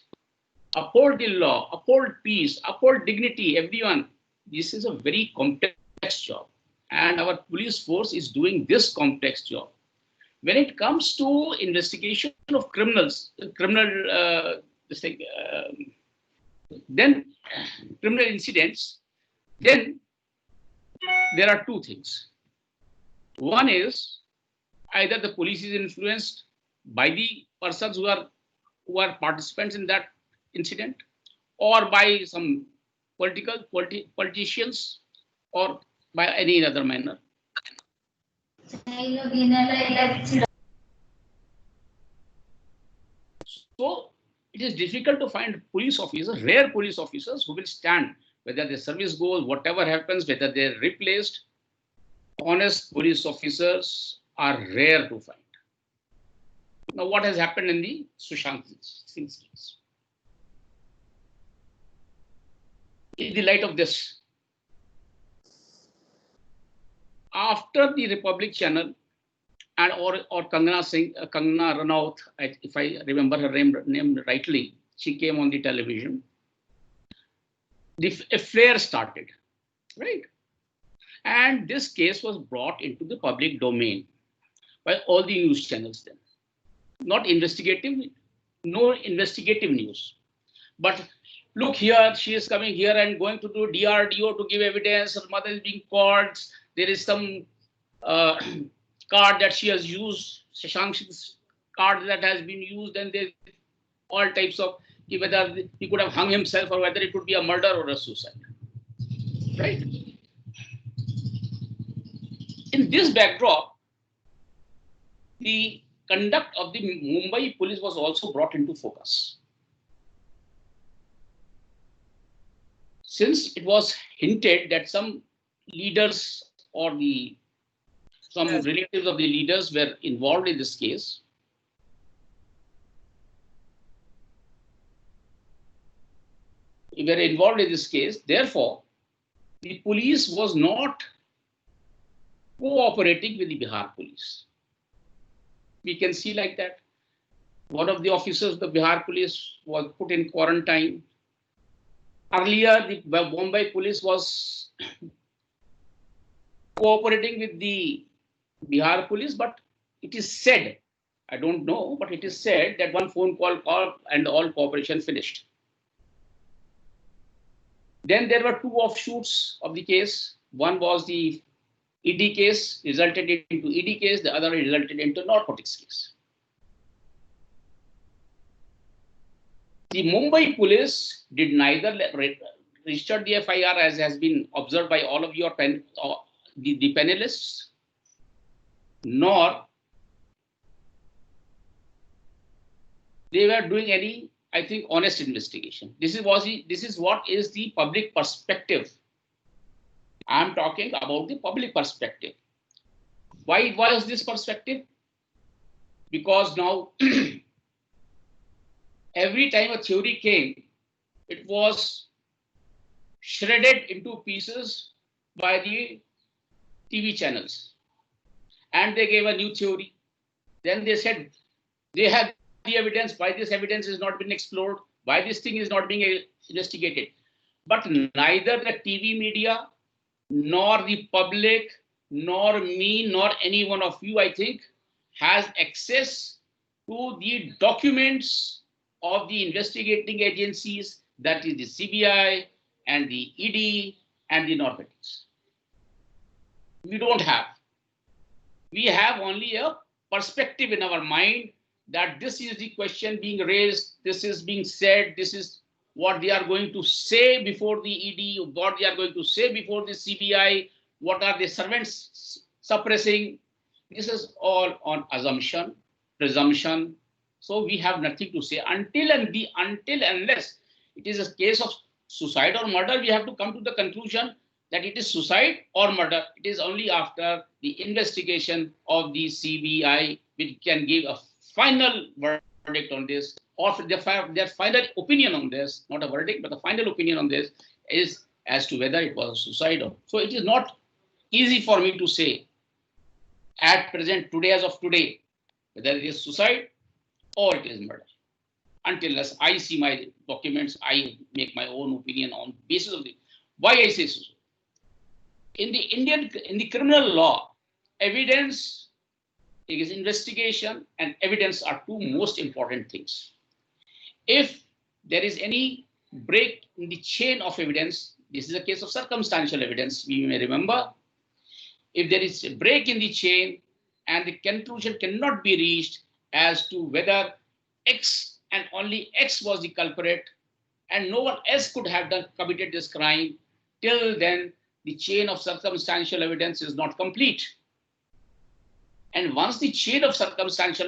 Uphold the law, uphold peace, uphold dignity, everyone. This is a very complex job. And our police force is doing this complex job. When it comes to investigation of then criminal incidents, then there are 2 things. One is either the police is influenced by the persons who are participants in that incident, or by some politicians, or by any other manner. So it is difficult to find police officers, rare police officers who will stand, whether their service goes, whatever happens, whether they're replaced. Honest police officers are rare to find. Now, what has happened in the Sushant Singh's case? In the light of this, after the Republic channel and or Kangana Ranaut, if I remember her name rightly, she came on the television. A flare started, right? And this case was brought into the public domain by all the news channels then. Not investigative, no investigative news. But look here, she is coming here and going to do DRDO to give evidence. Her mother is being called. There is some card that she has used, Shashank's card that has been used, and there's all types of whether he could have hung himself or whether it could be a murder or a suicide. Right? In this backdrop, the conduct of the Mumbai police was also brought into focus. Since it was hinted that some leaders or some relatives of the leaders were involved in this case, therefore, the police was not cooperating with the Bihar police. We can see like that. One of the officers of the Bihar police was put in quarantine. Earlier, the Bombay police was cooperating with the Bihar police, but it is said, I don't know, but it is said that one phone call and all cooperation finished. Then there were two offshoots of the case. One was the ED case, resulted into ED case. The other resulted into narcotics case. The Mumbai police did neither register the FIR, as has been observed by all of your the panelists, nor they were doing any, I think, honest investigation. This is what is the public perspective. I'm talking about the public perspective. Why was this perspective? Because now every time a theory came, it was shredded into pieces by the TV channels. And they gave a new theory. Then they said they have the evidence, why this evidence has not been explored, why this thing is not being investigated. But neither the TV media, nor the public, nor me, nor any one of you, I think, has access to the documents of the investigating agencies, that is the CBI and the ED and the narcotics. We don't have. We have only a perspective in our mind that this is the question being raised, this is being said, this is what they are going to say before the ED, what they are going to say before the CBI, what are the servants suppressing. This is all on assumption, presumption. So we have nothing to say until unless it is a case of suicide or murder. We have to come to the conclusion that it is suicide or murder. It is only after the investigation of the CBI which can give a final verdict on this, or their final opinion on this, not a verdict, but the final opinion on this is as to whether it was a suicide. So it is not easy for me to say at present, today, as of today, whether it is suicide or it is murder. Until I see my documents, I make my own opinion on basis of the why I say so. In the criminal law, evidence is investigation, and evidence are two most important things. If there is any break in the chain of evidence, this is a case of circumstantial evidence, we may remember. If there is a break in the chain and the conclusion cannot be reached as to whether X and only X was the culprit and no one else could have committed this crime, till then the chain of circumstantial evidence is not complete. And once the chain of circumstantial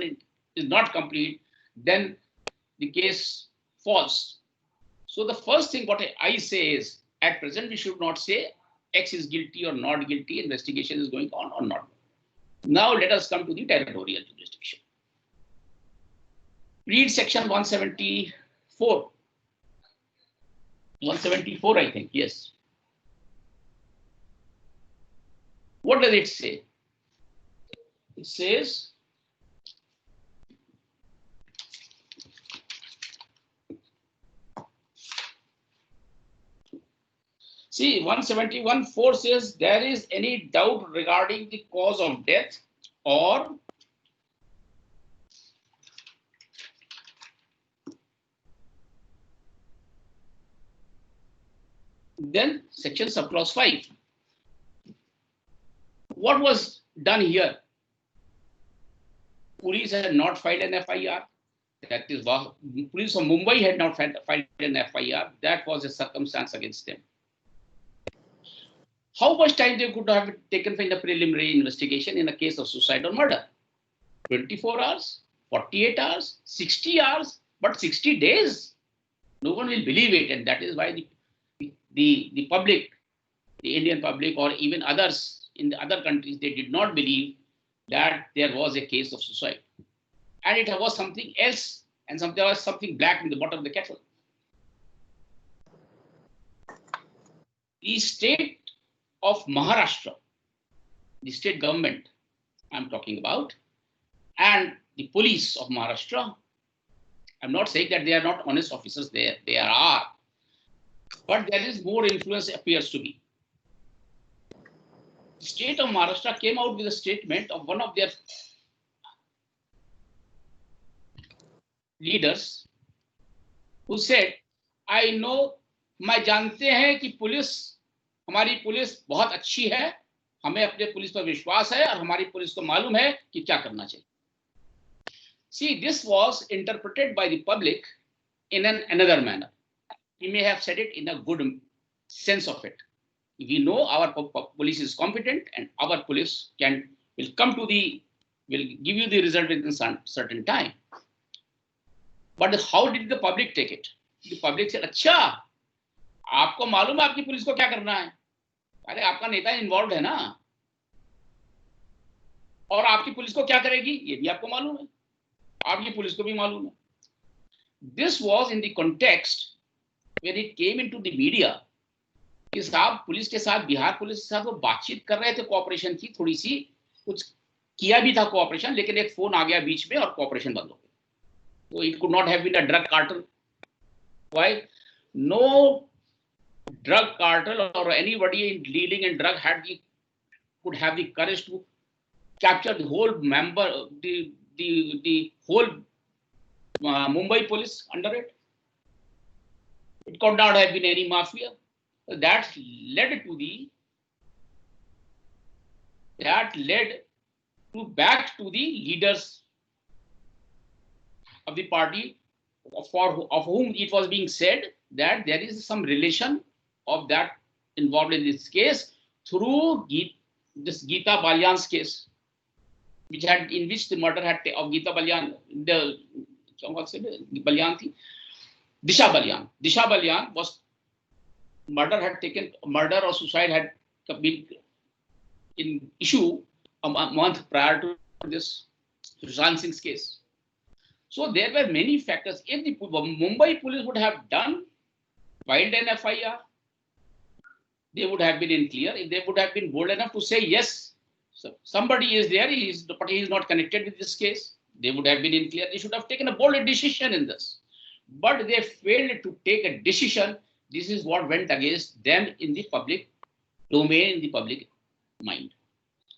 is not complete, then the case falls. So the first thing what I say is, at present we should not say X is guilty or not guilty, investigation is going on or not. Now let us come to the territorial jurisdiction. Read section 174. 174, I think, yes. What does it say? It says, see, 171(4) says there is any doubt regarding the cause of death or then section subclause 5. What was done here? Police had not filed an FIR. That is, police of Mumbai had not filed an FIR. That was a circumstance against them. How much time they could have taken for the preliminary investigation in a case of suicide or murder? 24 hours, 48 hours, 60 hours, but 60 days? No one will believe it, and that is why the public, the Indian public, or even others in the other countries, they did not believe that there was a case of suicide. And it was something else, and there was something black in the bottom of the kettle. The state of Maharashtra, the state government I'm talking about, and the police of Maharashtra, I'm not saying that they are not honest officers there, they are, but there is more influence appears to be. The state of Maharashtra came out with a statement of one of their leaders who said, I know मैं जानते हैं कि police, हमारी police बहुत अच्छी है, हमें अपने पुलिस पर विश्वास है और हमारी पुलिस को मालूम है कि क्या करना चाहिए. See, this was interpreted by the public in another manner. We may have said it in a good sense of it. We know our police is competent and our police will give you the result within certain time. But how did the public take it? The public said, अच्छा, आपको मालूम है आपकी police को क्या करना है? अरे आपका नेता इन्वॉल्व है ना, और आपकी पुलिस को क्या करेगी ये भी आपको मालूम है, आपकी पुलिस को भी मालूम है. This was in the context when it came into the media कि साहब पुलिस के साथ, बिहार पुलिस के साथ वो बातचीत कर रहे थे, कोऑपरेशन की थोड़ी सी, कुछ किया भी था कोऑपरेशन, लेकिन एक फोन आ गया बीच में और कोऑपरेशन बंद हो गया. So it could not have been a drug cartel. Why? No drug cartel or anybody dealing in drug could have the courage to capture the whole the whole Mumbai police under it. It could not have been any mafia. That led back to the leaders of the party, of whom it was being said that there is some relation of that involved in this case through this Geeta Balyan's case, in which the murder of Geeta Balyan, Disha Balyan was murder or suicide had been in issue a month prior to this Sushant Singh's case. So there were many factors. If the Mumbai police would have filed an FIR, they would have been in clear. If they would have been bold enough to say, yes, so somebody is there, but he is not connected with this case, they would have been in clear. They should have taken a bold decision in this. But they failed to take a decision. This is what went against them in the public domain, in the public mind.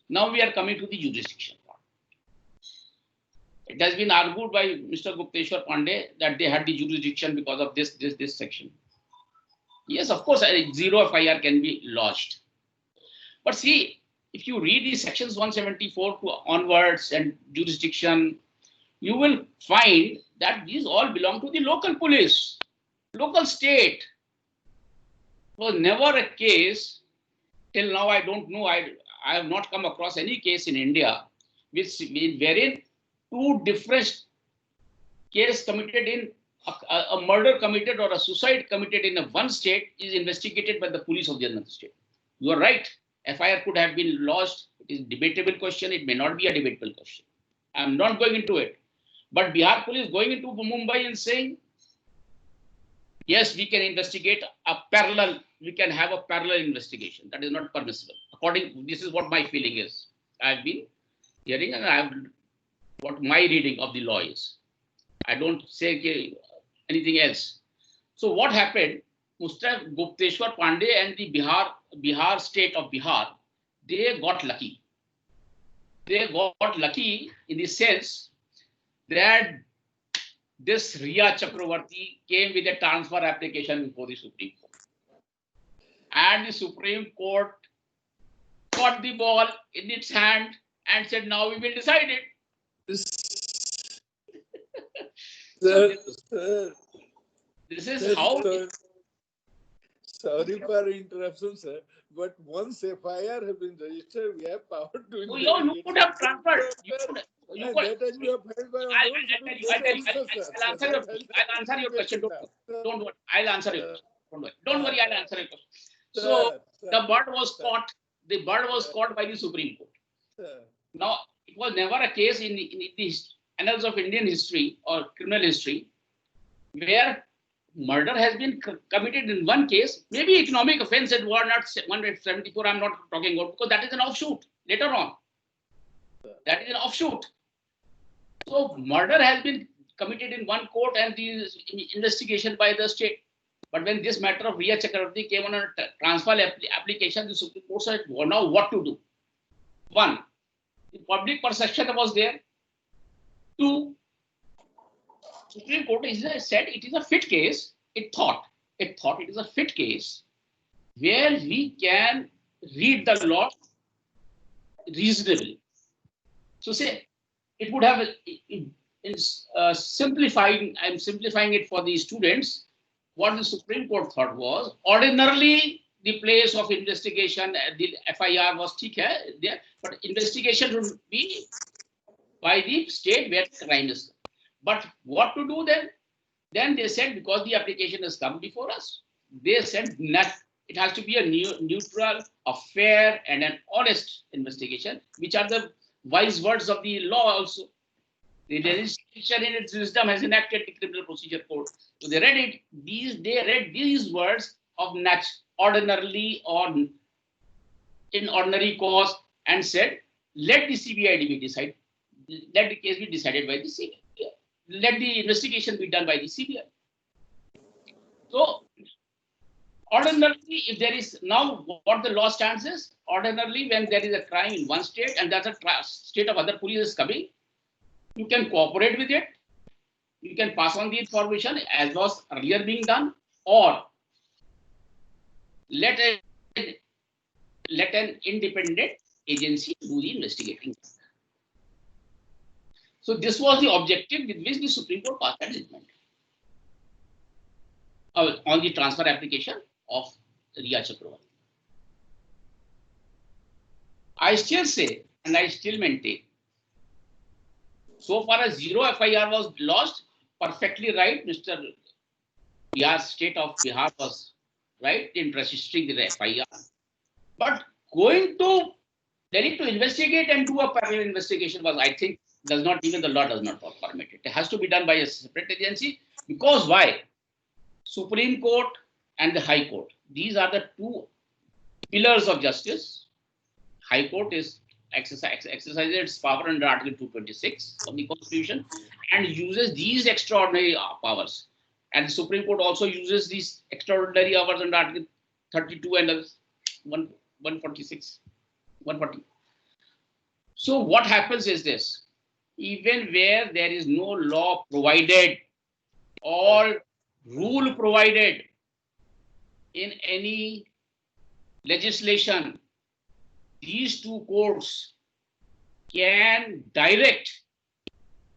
Now we are coming to the jurisdiction part. It has been argued by Mr. Gupteshwar Pandey that they had the jurisdiction because of this section. Yes, of course, zero FIR can be lodged. But see, if you read the sections 174 to onwards and jurisdiction, you will find that these all belong to the local police, local state. It was never a case, till now I don't know, I have not come across any case in India wherein two different cases committed in a murder committed or a suicide committed in one state is investigated by the police of the other state. You are right. FIR could have been lodged. It is a debatable question. It may not be a debatable question. I am not going into it. But Bihar police going into Mumbai and saying, yes, we can investigate we can have a parallel investigation. That is not permissible. This is what my feeling is. I have been hearing and what my reading of the law is. I don't say anything else. So what happened? Mr. Gupteshwar Pandey and the Bihar state of Bihar, they got lucky. They got lucky in the sense that this Riya Chakravarti came with a transfer application before the Supreme Court. And the Supreme Court got the ball in its hand and said, now we will decide it. This is how. Sorry for interruption, sir. But once FIR has been registered, we have power to. You could have transferred. I'll answer your question. Don't worry. I'll answer your question. Don't worry. I'll answer your question. So the bird was caught. The bird was caught by the Supreme Court. Now it was never a case in the annals of Indian history or criminal history where murder has been committed in one case, maybe economic offense at 174, I'm not talking about, because that is an offshoot later on. That is an offshoot. So murder has been committed in one court and the investigation by the state. But when this matter of Riya Chakravarti came on a transfer application, the Supreme Court said, well, now what to do? One, the public perception was there. Two, Supreme Court said it is a fit case. It thought it thought it is a fit case where we can read the law reasonably. So say it would have simplifying. I'm simplifying it for the students. What the Supreme Court thought was ordinarily the place of investigation, the FIR was there, but investigation should be by the state where the crime is. But what to do then? Then they said, because the application has come before us, they said it has to be a neutral, a fair, and an honest investigation, which are the wise words of the law also. The legislation in its wisdom has enacted the Criminal Procedure Code. So they read it. They read these words of ordinarily or in ordinary cause and said, let the CBID decide. Let the case be decided by the CBI. Let the investigation be done by the CBI. So, ordinarily, if there is now what the law stands is, ordinarily when there is a crime in one state and that's a state of other police is coming, you can cooperate with it. You can pass on the information as was earlier being done, or let an independent agency do the investigating. So this was the objective with which the Supreme Court passed that judgment on the transfer application of Riya Chakravarti. I still say, and I still maintain, so far as zero FIR was lodged, perfectly right, Mr. Bihar, state of Bihar was right in registering the FIR. But going to Delhi to investigate and do a parallel investigation was, I think, does not, even the law does not permit it. It has to be done by a separate agency. Because why? Supreme Court and the High Court. These are the two pillars of justice. High Court is exercises its power under Article 226 of the Constitution and uses these extraordinary powers. And the Supreme Court also uses these extraordinary powers under Article 32 and 146, 140. So what happens is this. Even where there is no law provided or rule provided in any legislation, these two courts can direct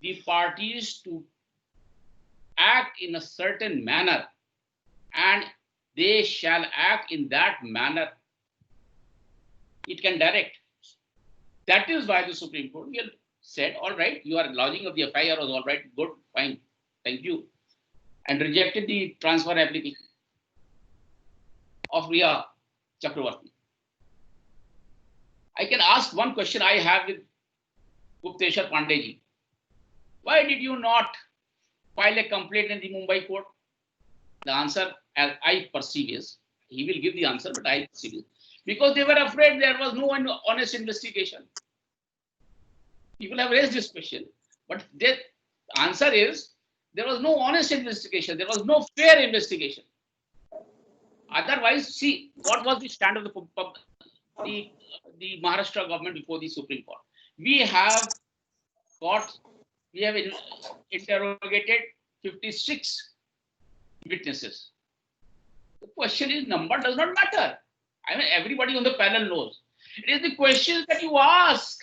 the parties to act in a certain manner, and they shall act in that manner. It can direct. That is why the Supreme Court said, all right, your lodging of the FIR was all right, good, fine, thank you, and rejected the transfer application of Riya Chakravarti. I can ask one question I have with Gupteshwar Pandey. Why did you not file a complaint in the Mumbai court? The answer, as I perceive, is, he will give the answer, but I perceive it. Because they were afraid there was no honest investigation. People have raised this question, but the answer is, there was no honest investigation. There was no fair investigation. Otherwise, see, what was the stand of the Maharashtra government before the Supreme Court? We have interrogated 56 witnesses. The question is, number does not matter. I mean, everybody on the panel knows. It is the questions that you ask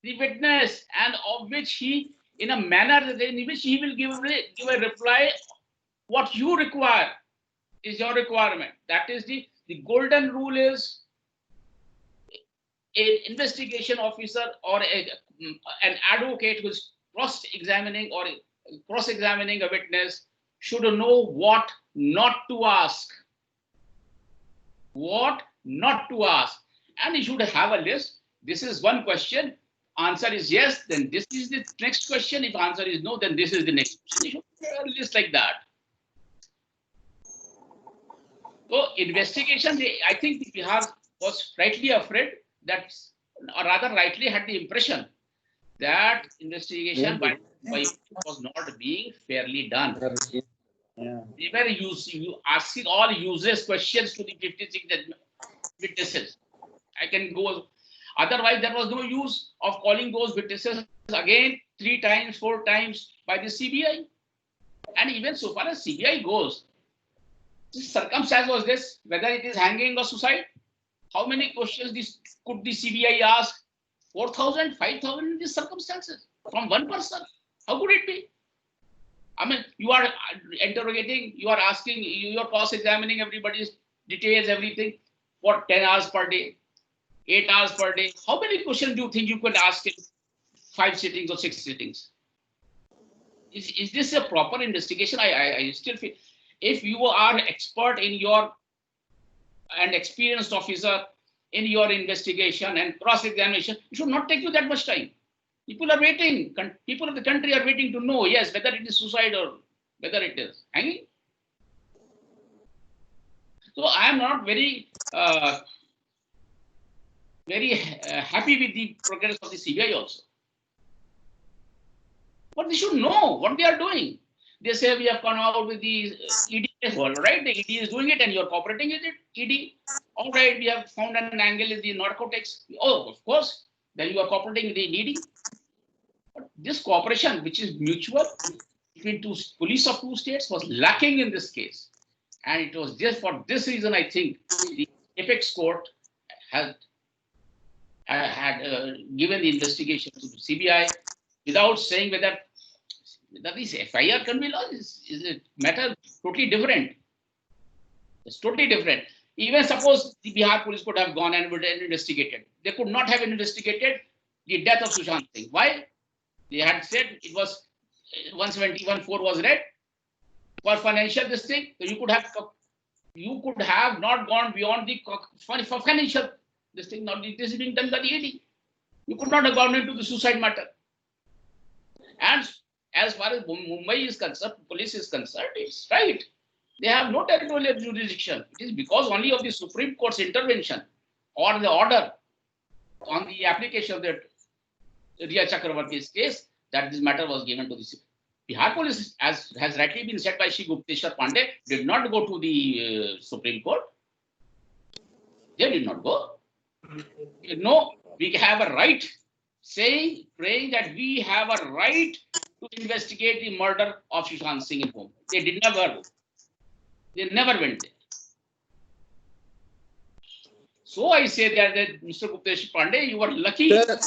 the witness, and of which he, in a manner in which he will give a reply, what you require is your requirement. That is the golden rule is, an investigation officer or an advocate who is cross-examining a witness should know what not to ask. What not to ask. And he should have a list. This is one question. Answer is yes, then this is the next question. If answer is no, then this is the next question. He should have a list like that. So investigation, I think Bihar was rightly afraid that, or rather rightly had the impression that investigation by was not being fairly done. Yeah. They were asking all useless questions to the 56 witnesses. I can go. Otherwise, there was no use of calling those witnesses again 3 times, 4 times by the CBI. And even so far as CBI goes, The circumstance was this, whether it is hanging or suicide. How many questions could the CBI ask? 4,000, 5,000 in these circumstances from one person. How could it be? I mean, you are interrogating, you are asking, you are cross-examining everybody's details, everything. For 10 hours per day, 8 hours per day. How many questions do you think you could ask in 5 sittings or 6 sittings? Is this a proper investigation? I still feel, if you are expert in your and experienced officer in your investigation and cross-examination, it should not take you that much time. People are waiting. People of the country are waiting to know, yes, whether it is suicide or whether it is hanging. So I am not very happy with the progress of the CBI also. But they should know what they are doing. They say we have come out with the ED as well, right? The ED is doing it and you're cooperating with it, ED. All right, we have found an angle in the narcotics. Oh, of course, then you are cooperating with the ED. But this cooperation, which is mutual between police of two states, was lacking in this case. And it was just for this reason, I think, the apex court had given the investigation to the CBI without saying whether this FIR can be lodged. Is a matter totally different. It's totally different. Even suppose the Bihar police could have gone and would have investigated. They could not have investigated the death of Sushant Singh. Why? They had said it was 171(4) was read for financial this thing. So you could have not gone beyond the for financial this thing. Not this is being done by the AD. You could not have gone into the suicide matter. And as far as Mumbai is concerned, police is concerned, it's right. They have no territorial jurisdiction. It is because only of the Supreme Court's intervention or the order on the application of the Riya Chakravarti's case that this matter was given to the Bihar police, as has rightly been said by Shri Gupteshwar Pandey, did not go to the Supreme Court. They did not go. No, we have a right, praying that we have a right to investigate the murder of Sushant Singh in Mumbai. They did never go. They never went there. So I say that Mr. Gupteshwar Pandey, you were lucky that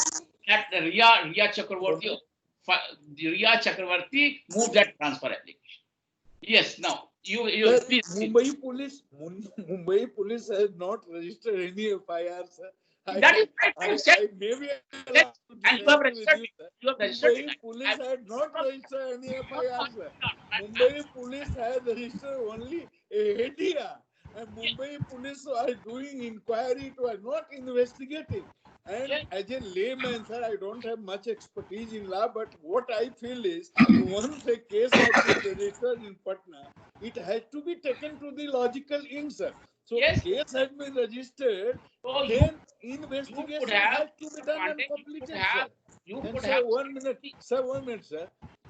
Riya Chakravarti moved that transfer application. Yes, now you please. Mumbai police has not registered any FIR, sir. That is right. Maybe and you have registered. You have registered. Mumbai police had not registered any FIR, sir. Mumbai police had registered only a idea. And Mumbai police are doing inquiry to are not investigating. And as a layman, sir, I don't have much expertise in law, but what I feel is once a case has been registered in Patna, it has to be taken to the logical end, sir. So case has been registered, so then investigation has to be done and completed, sir. Sir, 1 minute, sir, 1 minute, sir.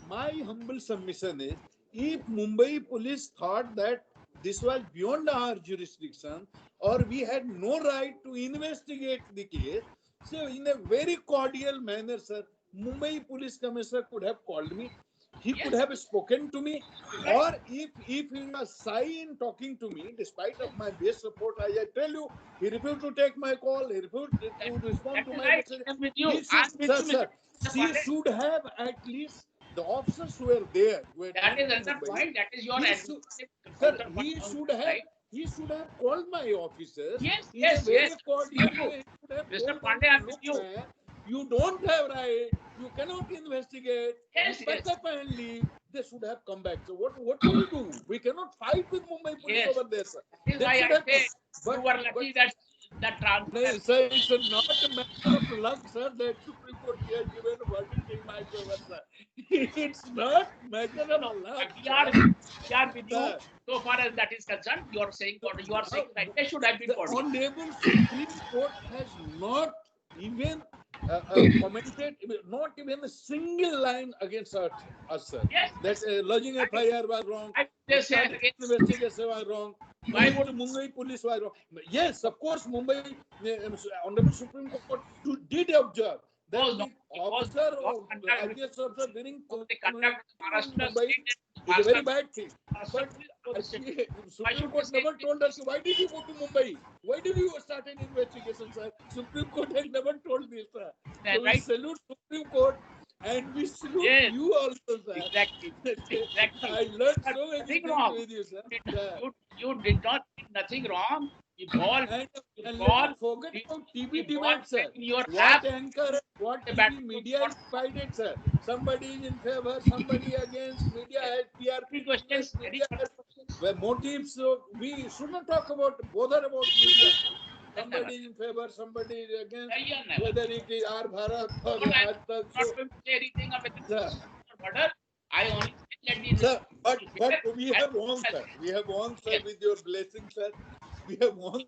My humble submission is, if Mumbai police thought that this was beyond our jurisdiction or we had no right to investigate the case, so in a very cordial manner, sir, Mumbai police commissioner could have called me. He could have spoken to me, or if he was shy in talking to me, despite of my best support, as I tell you, he refused to take my call, he refused to respond to my message. He should have at least, the officers who were there. That is another point. That is your he should have called my officers. Yes. Mr. Pandey, I'm with you. You don't have right. You cannot investigate. Pack up and leave. They should have come back. So what do we do? We cannot fight with Mumbai police over there, sir. But you are lucky that transfer. No, sir, it's not a matter of luck, sir. That Supreme Court has given a verdict in my favor, sir. It's not a matter of luck. We are with you. So far as that is concerned, you are saying that they should have been called. The Honorable Supreme Court has not even commented, not even a single line against us, sir. Yes. That lodging FIR was wrong. Investigation was wrong. Why would Mumbai police was wrong? Yes, of course, Mumbai Honorable Supreme Court did observe that the officer of the IPS officer during the conduct Maharashtra state It's a very bad thing. But Why Supreme should Court we say never told us, why did you go to Mumbai? Why did you start an investigation, sir? Supreme Court has never told this, sir. So we right? salute Supreme Court and we salute Yes, you also, sir. exactly. Exactly. I learned But so many nothing things wrong. with you, sir. You did not did nothing wrong. You call, And you let call, us forget you, about TV you debate, sir. in your What app. anchor, what The battle TV media for is divided, sir. Somebody is in favor, somebody against. Media has any TRP, questions? Any media has questions? where motives. So we shouldn't talk about bother about media. Never. Somebody is in favor, somebody is against. Yeah, never. Whether it is our Bharat or Not, I'm Aaj Tak. not So, going to say anything of it. sir, Murder. I only said let the sir, but investigation. we have won, sir. We have won, sir, Yes. with your blessing, sir. We have won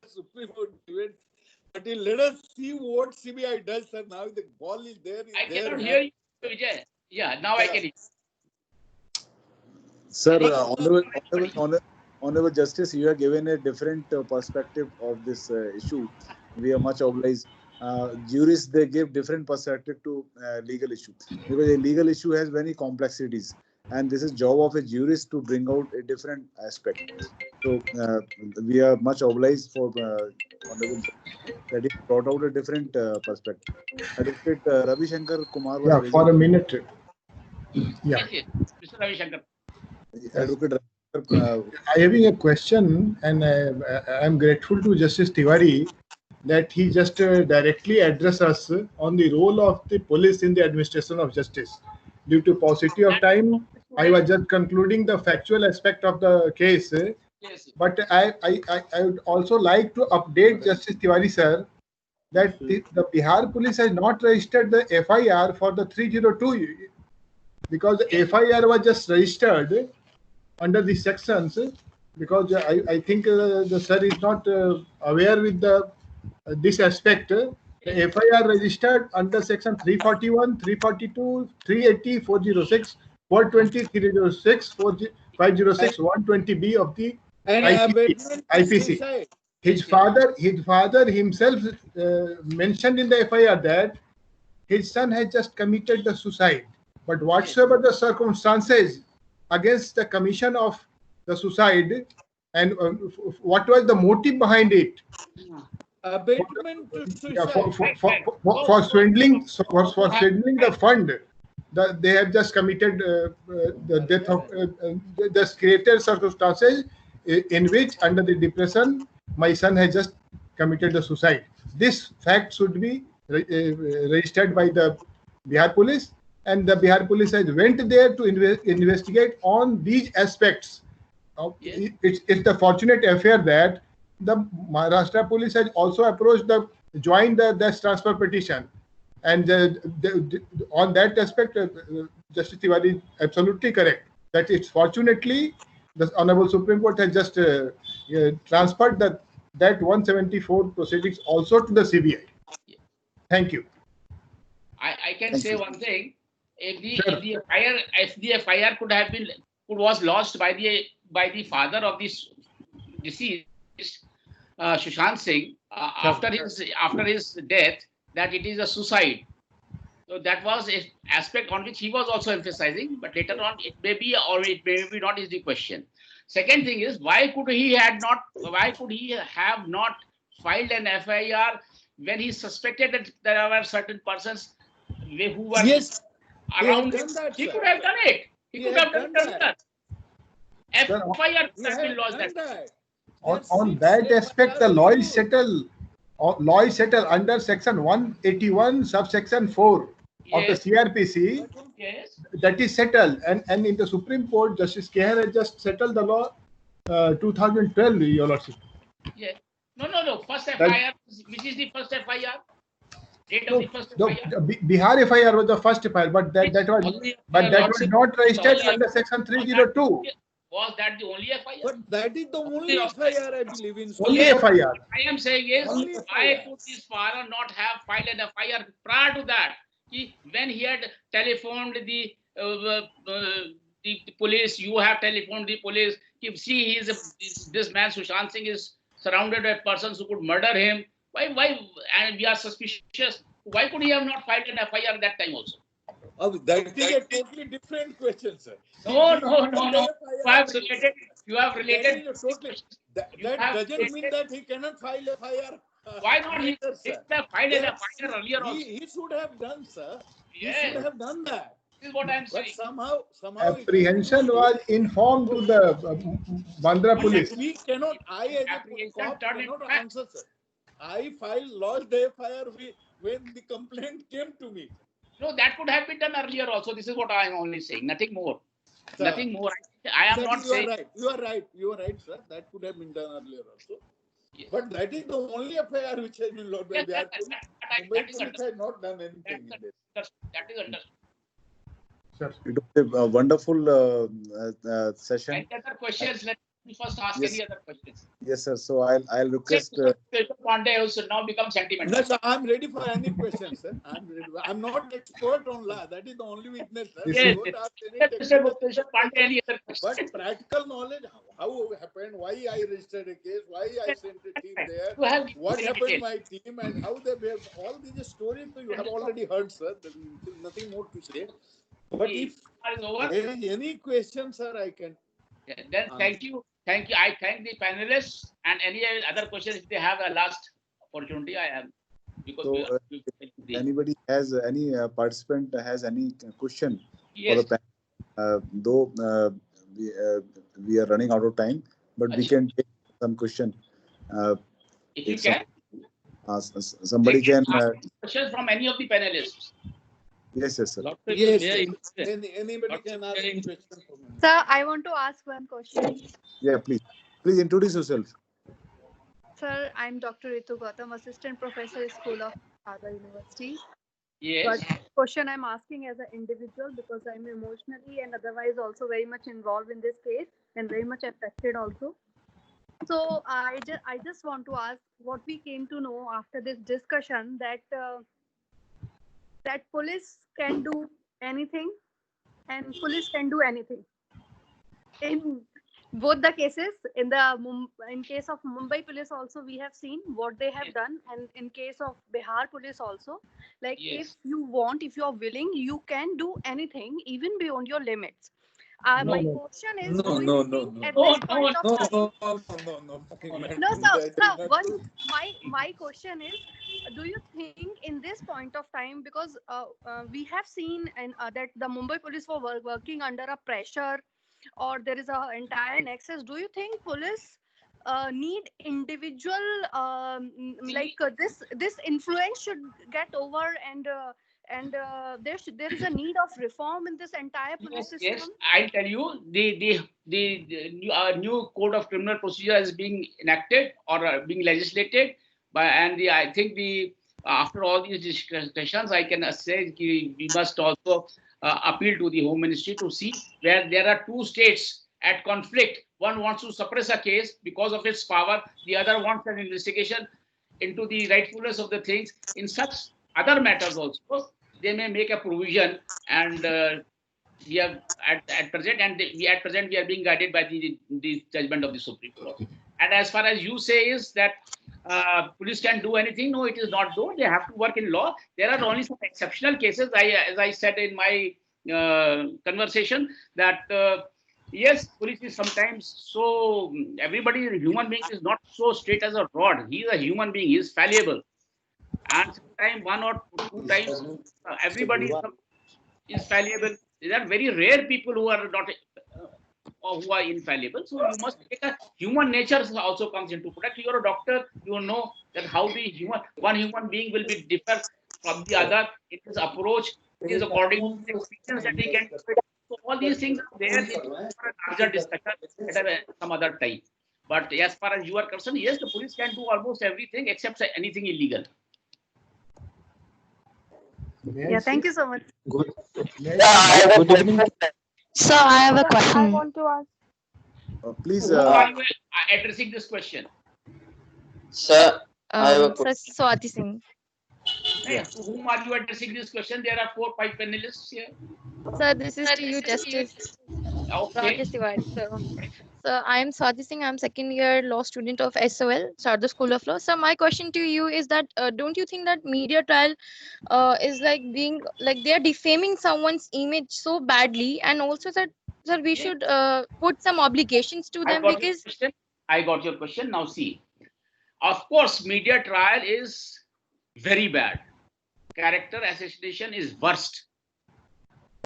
Supreme Court event. But let us see what CBI does, sir. Now the ball is there. I cannot hear you, Vijay. Yeah, now I can hear. Sir, Any- Honorable Justice, you have given a different perspective of this issue. We are much obliged. Jurists, they give different perspective to legal issue because a legal issue has many complexities, and this is job of a jurist to bring out a different aspect. So we are much obliged for Honorable that he brought out a different perspective. Advocate Ravi Shankar Kumar was Yeah, raising. for a minute. Yeah. Yes, yes. Mr. Ravi Shankar. Advocate Ravi Shankar, I having a question, and I am grateful to Justice Tiwari that he just directly addressed us on the role of the police in the administration of justice. Due to paucity of time, I was just concluding the factual aspect of the case. Yes. But I would also like to update Justice Tiwari, sir, that the Bihar police has not registered the FIR for the 302 because the FIR was just registered under the sections because I think the sir is not aware with the this aspect. The FIR registered under section 341, 342, 380, 406, 420, 306, 506, 120B of the and IPC. His father himself mentioned in the FIR that his son has just committed the suicide. But whatsoever the circumstances against the commission of the suicide and what was the motive behind it? Abatement to suicide. For swindling the fund, they have just committed the death of the created circumstances in which under the depression my son has just committed the suicide. This fact should be registered by the Bihar police, and the Bihar police has went there to investigate on these aspects. It's the fortunate affair that the Maharashtra police has also joined the death transfer petition, and on that aspect, Justice Tiwari is absolutely correct that it's fortunately the Honorable Supreme Court has just transferred that 174 proceedings also to the CBI. Thank you. I can say one thing. If the FIR was lodged by the father of this deceased, Sushant Singh, after his death, that it is a suicide. So that was an aspect on which he was also emphasizing, but later on it may be or it may be not is the question. Second thing is, why could he have not filed an FIR when he suspected that there were certain persons who were around him? He could have done it. He could have done that. FIR could have been lodged that. On that aspect, the law is settled under section 181 subsection 4 of the CRPC. Yes. That is settled, and in the Supreme Court, Justice Kehar has just settled the law 2012, Your Lordship. Yeah. No. First FIR, which is the first FIR? Date of the first FIR? Bihar FIR was the first FIR, but that was not registered under section 302. Was that the only FIR? But that is the only FIR I believe in. Only FIR. I am saying is, why could this father not have filed an FIR prior to that? When he had telephoned the police, you have telephoned the police. See, this man Sushant Singh is surrounded by persons who could murder him. Why? And we are suspicious. Why could he have not filed an FIR at that time also? That is a totally different question, sir. No, He no, filed no, no. FIR. You have That related. is a totally. You That have doesn't mean related. that he cannot file FIR. Why not? He Later, did sir. the file Yes, earlier also. he should have done, sir. He Yes, should have done that. this is what I'm But saying. somehow Apprehension was informed to the Bandra police. we cannot. I as a Apprehension cop turned into cannot fact. answer, sir. I lodged the FIR when the complaint came to me. No, that could have been done earlier also. This is what I am only saying. Nothing more. Sir, Nothing more. I am sir, not saying. You are right, sir. That could have been done earlier also. Yes. But that is the only FIR which has been lodged by Yes, Bihar that police. is Mumbai police understood. has not done anything in this. That is understood. Sir. It was a wonderful session. Any other questions? Let me first ask Yes. any other questions. Yes, sir. So I'll request. Pandey also now become sentimental. No, sir, I'm ready for any question, sir. I'm not expert on law. That is the only weakness, sir. Yes, Don't ask any Mr. technical Mr. Pandey, any other But question? practical knowledge, how happened, why I registered a case, why I sent a team there, You have what happened detail. my team, and how they behaved. All these stories you have already heard, sir. There is nothing more to say. But if there is any question, sir, I can. Then thank you. Thank you. I thank the panelists and any other questions if they have a last opportunity. I am because So, anybody has any participant has any question yes. for the panel? Though we are running out of time, but we can take some question. If you can, Somebody can. questions from any of the panelists. Yes, yes, sir. Yes, anybody can ask a question for me. Sir, I want to ask one question. Yeah, please introduce yourself. Sir, I'm Dr. Ritu Gautam, Assistant Professor, School of Harvard University. Yes. But question I'm asking as an individual because I'm emotionally and otherwise also very much involved in this case and very much affected also. So I just want to ask what we came to know after this discussion that that police can do anything and police can do anything. In both the cases, in case of Mumbai police also we have seen what they have done, and in case of Bihar police also, like if you want, if you are willing, you can do anything even beyond your limits. My question is, No. My question is, do you think in this point of time, because we have seen that the Mumbai police were working under a pressure, or there is an entire nexus, do you think police need individual this influence should get over, and there is a need of reform in this entire police system? Yes, I'll tell you, the new code of criminal procedure is being enacted or being legislated by, and I think after all these discussions, I can say we must also appeal to the Home Ministry to see where there are two states at conflict. One wants to suppress a case because of its power. The other wants an investigation into the rightfulness of the things. In such other matters also, they may make a provision, and we have at present we are being guided by the judgment of the Supreme Court. And as far as you say is that police can do anything, no, it is not though. They have to work in law. There are only some exceptional cases. As I said in my conversation, that yes, police is sometimes so, everybody, human being is not so straight as a rod. He is a human being. He is fallible. And sometimes one or two times, everybody is fallible. There are very rare people who are not or who are infallible. So you must take a human nature also comes into play. You're a doctor, you know that how one human being will be different from the other in his approach. It is according to the experience that he can do it. So all these things are there for a larger discussion at some other time. But as far as you are concerned, yes, the police can do almost everything except anything illegal. Yeah, thank you so much. Good evening. So I have a question. I want to ask. Please. Who are you addressing this question? Sir, I have a question. Swati Singh. Yeah. To whom are you addressing this question? There are 4-5 panelists here. Sir, this is to you, Justice Okay. Rakesh Tiwari, sir. Sir, I am Swati Singh. I'm second year law student of SOL, Sharda School of Law. So my question to you is that don't you think that media trial is like being like they are defaming someone's image so badly, and also that sir we should put some obligations to I them got your because question. I got your question. Now see, of course, media trial is very bad. Character assassination is worst.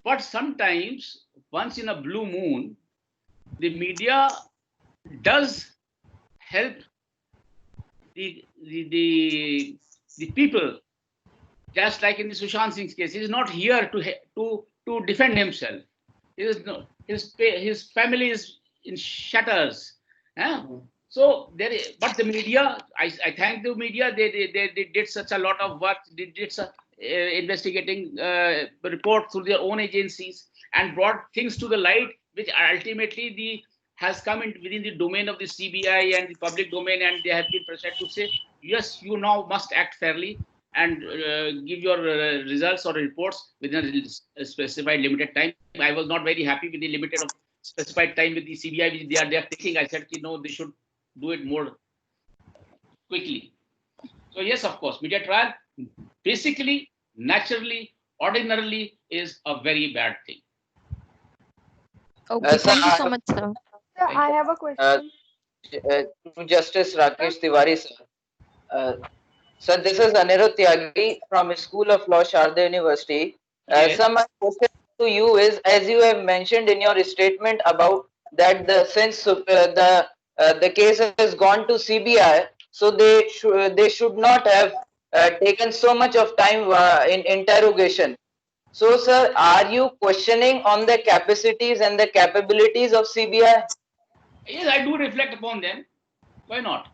But sometimes, once in a blue moon, the media does help the people, just like in the Sushant Singh's case. He is not here to defend himself. He is no, his family is in shutters. So there is, but the media, I thank the media. They did such a lot of work. They did such investigating report through their own agencies and brought things to the light, which ultimately has come in within the domain of the CBI and the public domain, and they have been pressured to say, yes, you now must act fairly and give your results or reports within a specified limited time. I was not very happy with the limited of specified time with the CBI, which they are taking. I said, no, they should do it more quickly. So yes, of course, media trial basically, naturally, ordinarily is a very bad thing. okay, Sir, thank you so much, sir. Sir, I have a question. to Justice Rakesh Tiwari, sir. Sir, this is Anirudh Tyagi from School of Law, Sharda University. Yes. Sir, my question to you is, as you have mentioned in your statement about that since the case has gone to CBI, so they should not have taken so much of time in interrogation. So, sir, are you questioning on the capacities and the capabilities of CBI? Yes, I do reflect upon them. Why not?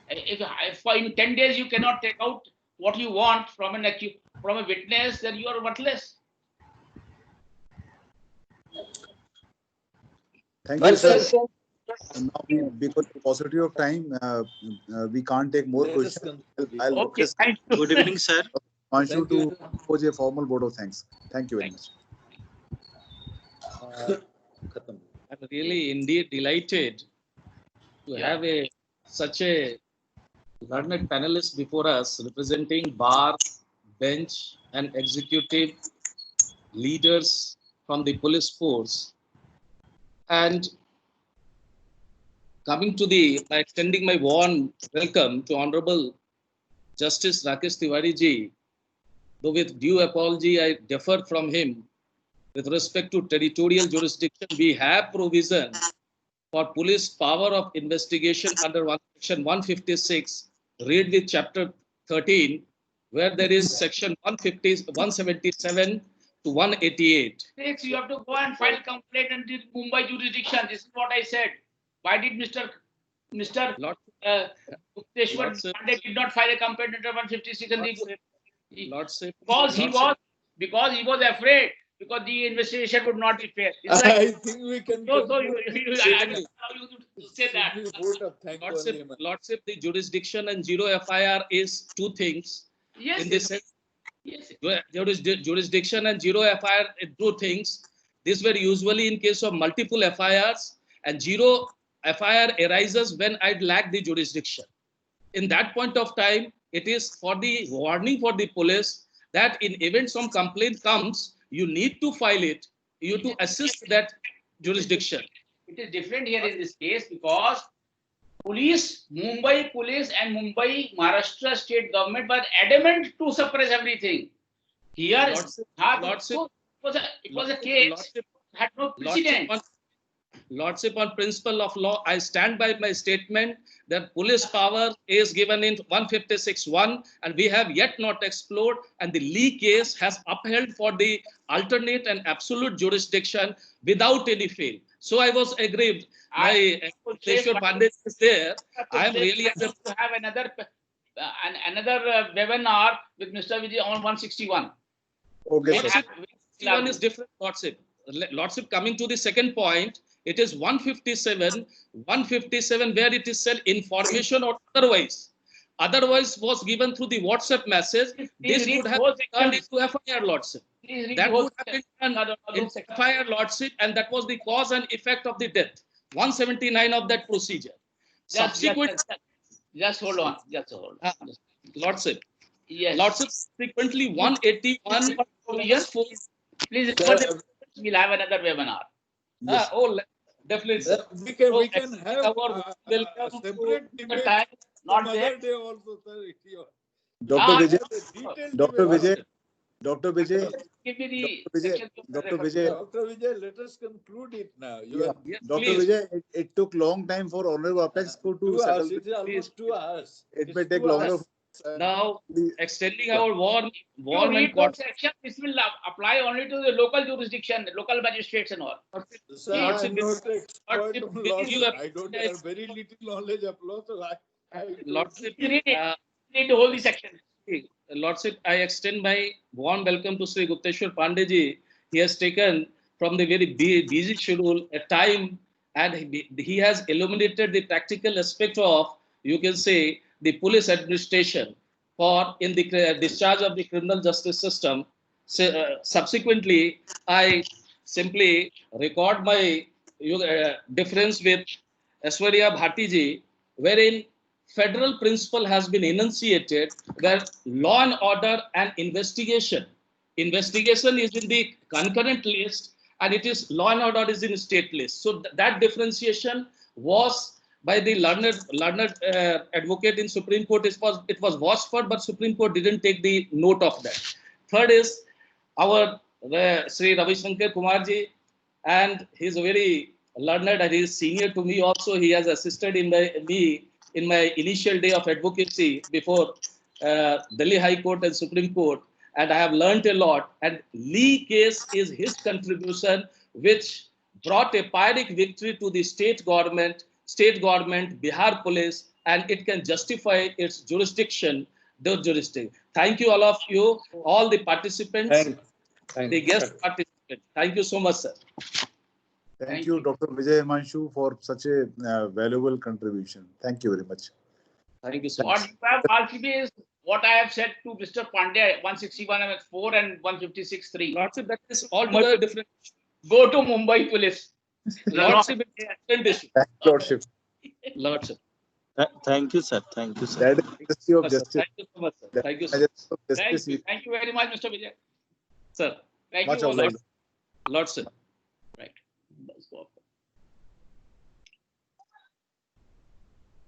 If in 10 days you cannot take out what you want from a witness, then you are worthless. Thank But you, sir. sir, Now, because of paucity of time, we can't take more questions. I'll Okay, request thank you. Good evening, sir. Himanshu Thank you. to pose a formal vote of thanks. Thank you very much. I'm really indeed delighted to have such a learned panelist before us representing bar, bench, and executive leaders from the police force. And coming to by extending my warm welcome to Honorable Justice Rakesh Tiwari ji, though with due apology, I differed from him. With respect to territorial jurisdiction, we have provision for police power of investigation under section 156, read with chapter 13, where there is section 177 to 188. You have to go and file complaint in the Mumbai jurisdiction. This is what I said. Why did Mr. Mukteshwar Pandey did not file a complaint under 156? Because he was afraid, because the investigation would not be fair. It's like, I think we can. I allow you to say that. Lordship, the jurisdiction and zero FIR is two things. Yes. In this sense, Yes. jurisdiction and zero FIR are two things. These were usually in case of multiple FIRs, and zero FIR arises when I lack the jurisdiction. In that point of time, it is for the warning for the police that in event some complaint comes, you need to file it, you to assist that jurisdiction. It is different here in this case because police, Mumbai police and Mumbai Maharashtra state government were adamant to suppress everything. Here, it was a case had no precedent. Lordship, on principle of law, I stand by my statement that police power is given in 156(1), and we have yet not explored, and the Lee case has upheld for the alternate and absolute jurisdiction without any fail. So I was aggrieved. My Mukteshwar Pandey is there. I am really to have another webinar with Mr. Vijay on 161. Okay, sir. 161 is different, Lordship. Lordship, coming to the second point, it is 157 where it is said information or otherwise. Otherwise was given through the WhatsApp message. This would have turned into FIR, Lordship. That would have been done in FIR, Lordship, and that was the cause and effect of the death. 179 of that procedure. Subsequent, Just hold on. Lordship. Yes. Lordship, frequently 181 PS4. Please refer the, we'll have another webinar. Yes. Definitely, Sir, sir. we can have our a welcome separate The debate time some not there. other day also, sir. If you Dr. Vijay, detailed Dr. debate. Vijay, Dr. Vijay, Give me the Dr. Vijay, section. Dr. Vijay, Dr. Vijay, let us conclude it now. You are Yes, Dr. please. Vijay, it took long time for Honorable Apex Court to 2 settle. hours. It is almost 2 hours. It It's may take 2 longer. hours. Now, extending Yeah. our warm You and read cordial. those sections, this will apply only to the local jurisdiction, local magistrates and all. Sir, I am not expert Lordship, on will law. you Sir. I don't have very little knowledge of law, so I Lordship, You read it. Read the whole section. Lordship, I extend my warm welcome to Sri Gupteshwar Pandey. He has taken from the very busy schedule a time, and he has illuminated the practical aspect of, you can say, the police administration for in the discharge of the criminal justice system. So, subsequently, I simply record my difference with Aishwarya Bhattiji, wherein federal principle has been enunciated where law and order and investigation is in the concurrent list and it is law and order is in state list. So that differentiation was by the learned advocate in Supreme Court. It was watched for, but Supreme Court didn't take the note of that. Third is our Sri Ravi Shankar Kumarji, and he's a very learned and he is senior to me also. He has assisted in me in my initial day of advocacy before Delhi High Court and Supreme Court, and I have learned a lot. And Lee case is his contribution, which brought a pyrrhic victory to the state government, Bihar police, and it can justify its jurisdiction, those jurisdiction. Thank you, all of you, all the participants, the guest participants. Thank you so much, sir. Thank you, Dr. Vijay Himanshu, for such a valuable contribution. Thank you very much. Thank you so What much. you have RCB is what I have said to Mr. Pandey, 161(4) and 156(3). Lordship, that is altogether different. Go to Mumbai police. Lordship, it's a different issue. Thank you, Lordship. Lordship. Thank you, sir. Thank you, sir. That is Majesty of Justice. Thank you so much, sir. Thank you, sir. Majesty of Justice. Thank you very much, Mr. Vijay. Sir. Thank Much you. obliged. Lordship.